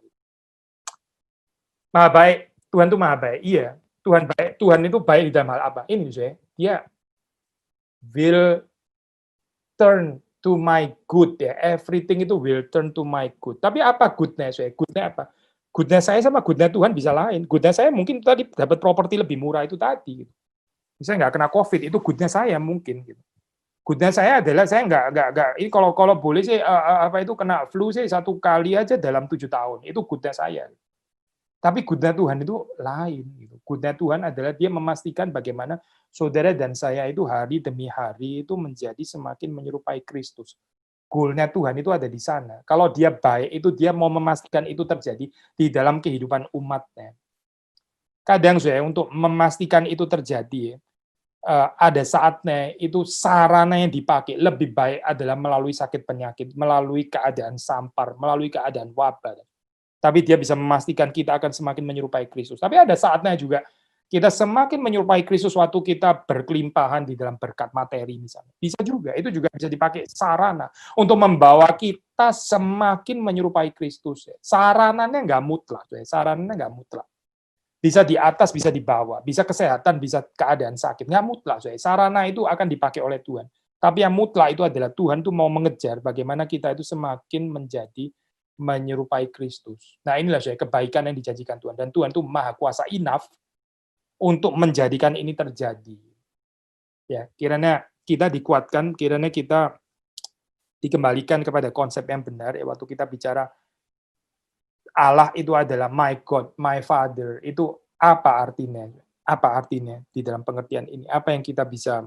Maha baik, Tuhan itu maha baik. Iya, Tuhan baik. Tuhan itu baik di dalam hal apa? Ini saya, dia will turn to my good ya. Everything itu will turn to my good. Tapi apa goodnya saya? Goodnya apa? Goodnya saya sama goodnya Tuhan bisa lain. Goodnya saya mungkin tadi dapat properti lebih murah itu tadi. Gitu. Misalnya nggak kena COVID, itu goodnya saya mungkin. Gitu. Goodnya saya adalah saya nggak. Ini kalau boleh sih apa itu kena flu sih 1 kali aja dalam 7 tahun. Itu goodnya saya. Tapi goodnya Tuhan itu lain. Gitu. Goodnya Tuhan adalah dia memastikan bagaimana saudara dan saya itu hari demi hari itu menjadi semakin menyerupai Kristus. Goalnya Tuhan itu ada di sana. Kalau dia baik, itu dia mau memastikan itu terjadi di dalam kehidupan umatnya. Kadang saya untuk memastikan itu terjadi, ada saatnya itu sarana yang dipakai lebih baik adalah melalui sakit penyakit, melalui keadaan sampar, melalui keadaan wabah. Tapi dia bisa memastikan kita akan semakin menyerupai Kristus. Tapi ada saatnya juga kita semakin menyerupai Kristus waktu kita berkelimpahan di dalam berkat materi misalnya. Bisa juga, itu juga bisa dipakai sarana untuk membawa kita semakin menyerupai Kristus. Sarananya nggak mutlak, sarananya nggak mutlak. Bisa di atas, bisa di bawah, bisa kesehatan, bisa keadaan sakit. Nggak mutlak, sarana itu akan dipakai oleh Tuhan. Tapi yang mutlak itu adalah Tuhan tuh mau mengejar bagaimana kita itu semakin menjadi menyerupai Kristus. Nah inilah saya kebaikan yang dijanjikan Tuhan. Dan Tuhan itu maha kuasa enough untuk menjadikan ini terjadi. Ya, kiranya kita dikuatkan, kiranya kita dikembalikan kepada konsep yang benar. Ya, waktu kita bicara Allah itu adalah my God, my Father, itu apa artinya? Apa artinya di dalam pengertian ini? Apa yang kita bisa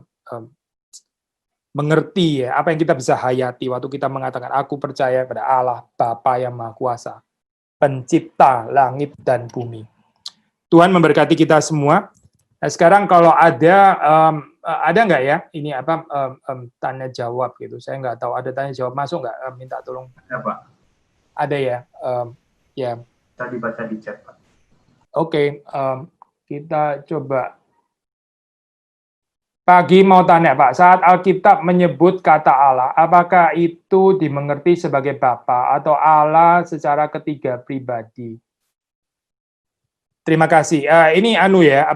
mengerti ya, apa yang kita bisa hayati waktu kita mengatakan aku percaya pada Allah Bapa yang Maha Kuasa, pencipta langit dan bumi. Tuhan memberkati kita semua. Nah, sekarang kalau ada nggak ya ini apa tanya jawab gitu? Saya nggak tahu ada tanya jawab masuk nggak? Minta tolong. Ada Pak. Ada ya. Ya. Tadi baca di chat Pak. Oke, kita coba. Pagi mau tanya Pak, saat Alkitab menyebut kata Allah, apakah itu dimengerti sebagai Bapa atau Allah secara ketiga pribadi? Terima kasih. Ini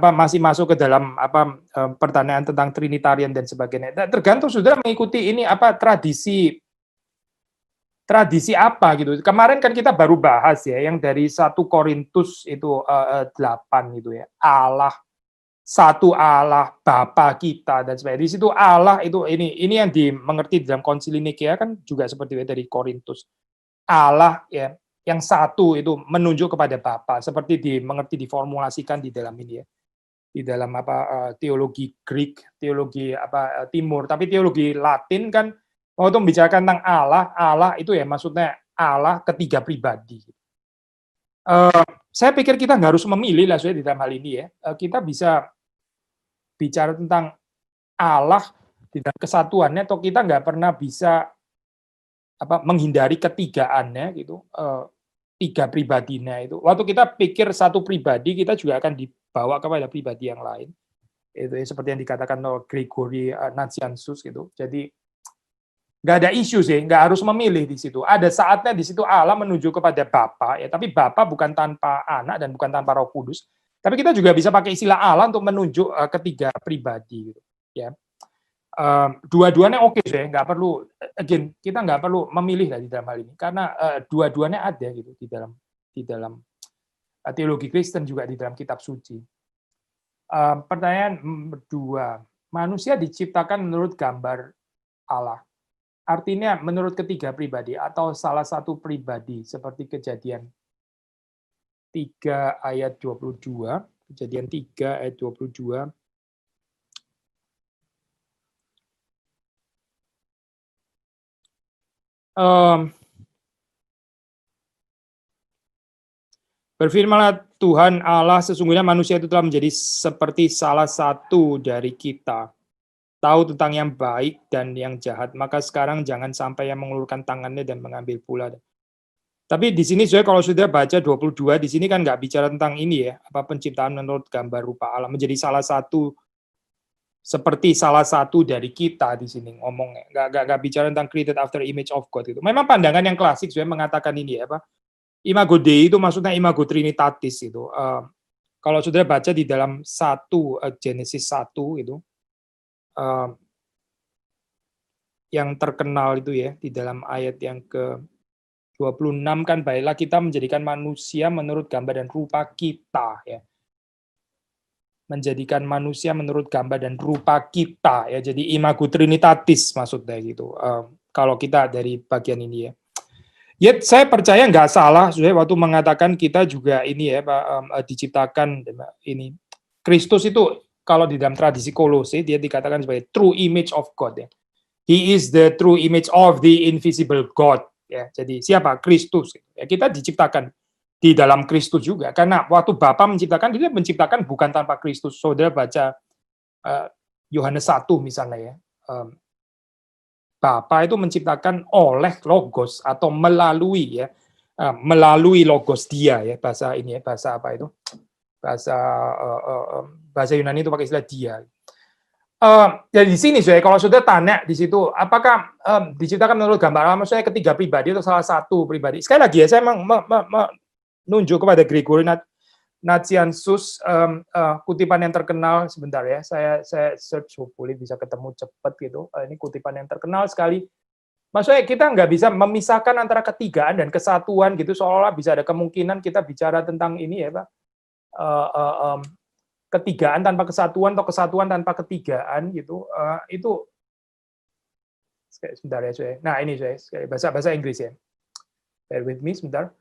masih masuk ke dalam pertanyaan tentang Trinitarian dan sebagainya. Tergantung saudara mengikuti ini tradisi apa gitu. Kemarin kan kita baru bahas ya, yang dari 1 Korintus itu 8 gitu ya, Allah. Satu Allah Bapa kita dan sebagainya. Di situ Allah itu ini yang dimengerti dalam Konsili Nikea kan juga seperti dari Korintus. Allah ya yang satu itu menunjuk kepada Bapa seperti dimengerti diformulasikan di dalam ini ya. Di dalam teologi Greek, teologi Timur, tapi teologi Latin kan waktu membicarakan tentang Allah itu ya maksudnya Allah ketiga pribadi. Saya pikir kita nggak harus memilih lah di dalam hal ini ya. Kita bisa bicara tentang Allah di dalam kesatuannya, atau kita nggak pernah bisa menghindari ketigaannya gitu, tiga pribadinya itu. Waktu kita pikir satu pribadi, kita juga akan dibawa kepada pribadi yang lain. Itu ya, seperti yang dikatakan oleh Gregory Nazianzus gitu. Jadi nggak ada isu sih, nggak harus memilih di situ. Ada saatnya di situ Allah menuju kepada Bapa, ya, tapi Bapa bukan tanpa Anak dan bukan tanpa Roh Kudus. Tapi kita juga bisa pakai istilah Allah untuk menunjuk ketiga pribadi, gitu. Ya. Dua-duanya oke sih, nggak perlu. Again, kita nggak perlu memilih lah di dalam hal ini, karena dua-duanya ada gitu di dalam teologi Kristen juga di dalam Kitab Suci. Pertanyaan kedua, manusia diciptakan menurut gambar Allah. Artinya menurut ketiga pribadi atau salah satu pribadi seperti Kejadian 3 ayat 22, Kejadian 3 ayat 22. Berfirmanlah Tuhan Allah, sesungguhnya manusia itu telah menjadi seperti salah satu dari kita, tahu tentang yang baik dan yang jahat, maka sekarang jangan sampai yang mengulurkan tangannya dan mengambil pula. Tapi di sini saya kalau sudah baca 22, di sini kan nggak bicara tentang ini ya, penciptaan menurut gambar rupa Allah, menjadi salah satu, seperti salah satu dari kita di sini ngomongnya. Nggak bicara tentang created after image of God itu. Memang pandangan yang klasik saya mengatakan ini ya, Imago Dei itu maksudnya imago trinitatis itu. Kalau sudah baca di dalam Genesis 1 itu, yang terkenal itu ya, di dalam ayat yang ke-26 kan, baiklah kita menjadikan manusia menurut gambar dan rupa kita ya. Menjadikan manusia menurut gambar dan rupa kita ya. Jadi imago trinitatis maksudnya gitu. Kalau kita dari bagian ini ya. Ya, saya percaya nggak salah, waktu mengatakan kita juga ini ya, diciptakan ini. Kristus itu kalau di dalam tradisi Kolose dia dikatakan sebagai true image of God ya. He is the true image of the invisible God ya. Jadi siapa? Kristus. Ya, kita diciptakan di dalam Kristus juga. Karena waktu Bapa menciptakan, dia menciptakan bukan tanpa Kristus. Saudara baca Yohanes 1 misalnya ya. Bapa itu menciptakan oleh logos atau melalui ya, melalui logos dia ya, bahasa ini ya, bahasa apa itu, bahasa Yunani itu pakai istilah dia. Ya di sini saya kalau sudah tanya di situ apakah diciptakan menurut gambar Allah, maksudnya ketiga pribadi atau salah satu pribadi. Sekali lagi ya, saya menunjuk kepada Gregory Nazianzus, kutipan yang terkenal, sebentar ya, saya search, hopefully bisa ketemu cepat gitu. Ini kutipan yang terkenal sekali. Maksudnya kita nggak bisa memisahkan antara ketigaan dan kesatuan gitu, seolah-olah bisa ada kemungkinan kita bicara tentang ini ya Pak, ketigaan tanpa kesatuan atau kesatuan tanpa ketigaan gitu. Itu sebentar ya saya. Nah ini saya bahasa Inggris ya. Bear with me sebentar.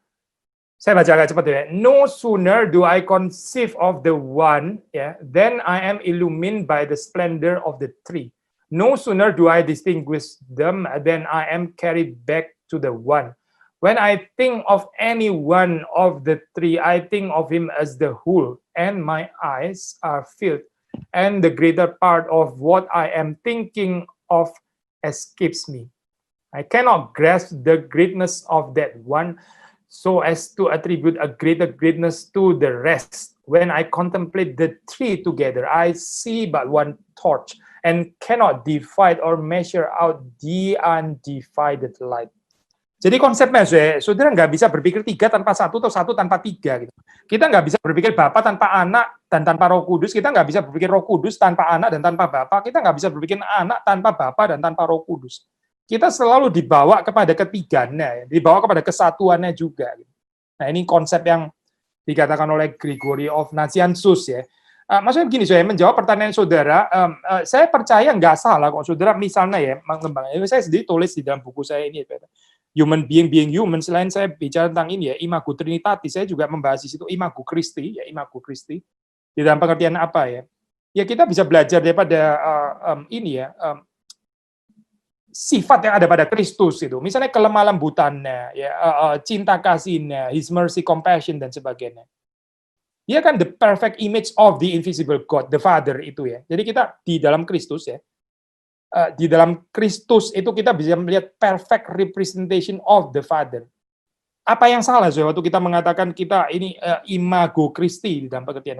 Saya baca agak cepat ya. No sooner do I conceive of the one, yeah, then I am illumined by the splendor of the three. No sooner do I distinguish them, than I am carried back to the one. When I think of any one of the three, I think of him as the whole, and my eyes are filled, and the greater part of what I am thinking of escapes me. I cannot grasp the greatness of that one, so as to attribute a greater greatness to the rest. When I contemplate the three together, I see but one torch, and cannot divide or measure out the undivided light. Jadi konsepnya, saudara nggak bisa berpikir tiga tanpa satu atau satu tanpa tiga. Gitu. Kita nggak bisa berpikir Bapa tanpa Anak dan tanpa Roh Kudus. Kita nggak bisa berpikir Roh Kudus tanpa Anak dan tanpa Bapa. Kita nggak bisa berpikir Anak tanpa Bapa dan tanpa Roh Kudus. Kita selalu dibawa kepada ketiganya, dibawa kepada kesatuannya juga. Nah ini konsep yang dikatakan oleh Gregory of Nazianzus ya. Maksudnya begini, saya menjawab pertanyaan saudara, saya percaya nggak salah kok saudara misalnya ya, mengembangkan. Saya sendiri tulis di dalam buku saya ini, Human Being Human, selain saya bicara tentang ini ya, imago trinitatis, saya juga membahas di situ imago Christi, ya imago Christi, di dalam pengertian apa ya? Ya kita bisa belajar daripada ini ya, sifat yang ada pada Kristus itu, misalnya kelemah lembutannya, ya, cinta kasihnya, His mercy, compassion dan sebagainya. Dia kan the perfect image of the invisible God, the Father itu ya. Jadi kita di dalam Kristus ya, di dalam Kristus itu kita bisa melihat perfect representation of the Father. Apa yang salah waktu kita mengatakan kita ini imago Christi di dalam pengertian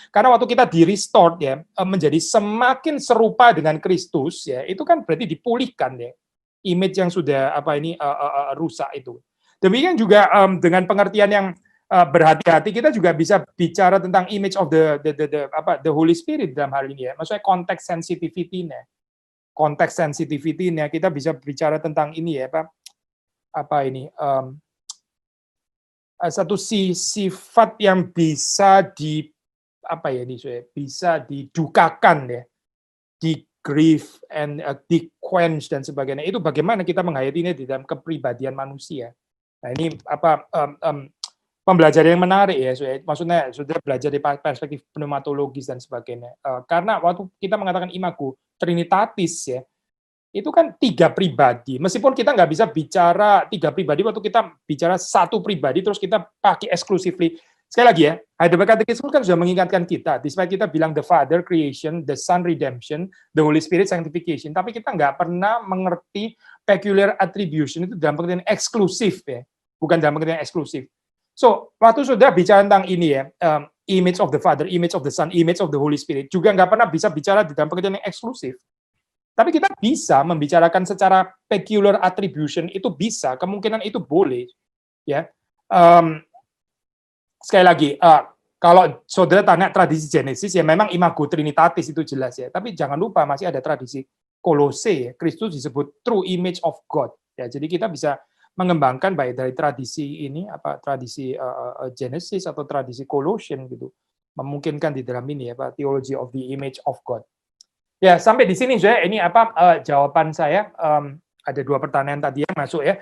karena waktu kita di restored ya menjadi semakin serupa dengan Kristus ya, itu kan berarti dipulihkan ya image yang sudah rusak itu. Demikian juga dengan pengertian yang berhati-hati, kita juga bisa bicara tentang image of the Holy Spirit dalam hal ini ya. Maksudnya konteks sensitivity-nya. Konteks sensitivity-nya kita bisa bicara tentang ini ya, satu sifat yang bisa bisa didukakan ya, di grief and di quench dan sebagainya. Itu bagaimana kita menghayatinya di dalam kepribadian manusia. Nah ini pembelajaran yang menarik ya, maksudnya sudah belajar dari perspektif pneumatologis dan sebagainya. Karena waktu kita mengatakan imago trinitatis ya, itu kan 3 pribadi. Meskipun kita nggak bisa bicara 3 pribadi, waktu kita bicara 1 pribadi, terus kita pakai exclusively. Sekali lagi ya, Heidelberg Catechism kan sudah mengingatkan kita, despite kita bilang the Father creation, the Son redemption, the Holy Spirit sanctification, tapi kita nggak pernah mengerti peculiar attribution itu dalam pengertian eksklusif ya, bukan dalam pengertian eksklusif. So, waktu sudah bicara tentang ini ya, image of the Father, image of the Son, image of the Holy Spirit, juga nggak pernah bisa bicara di dalam pengertian yang eksklusif. Tapi kita bisa membicarakan secara peculiar attribution, itu bisa, kemungkinan itu boleh. Ya, sekali lagi, kalau saudara tanya tradisi Genesis, ya memang imago trinitatis itu jelas ya. Tapi jangan lupa masih ada tradisi Kolose, ya. Kristus disebut true image of God. Ya, jadi kita bisa mengembangkan baik dari tradisi ini, tradisi Genesis atau tradisi Colossian gitu, memungkinkan di dalam ini ya, theology of the image of God. Ya, sampai di sini saya ini jawaban saya. Ada 2 pertanyaan tadi yang masuk ya.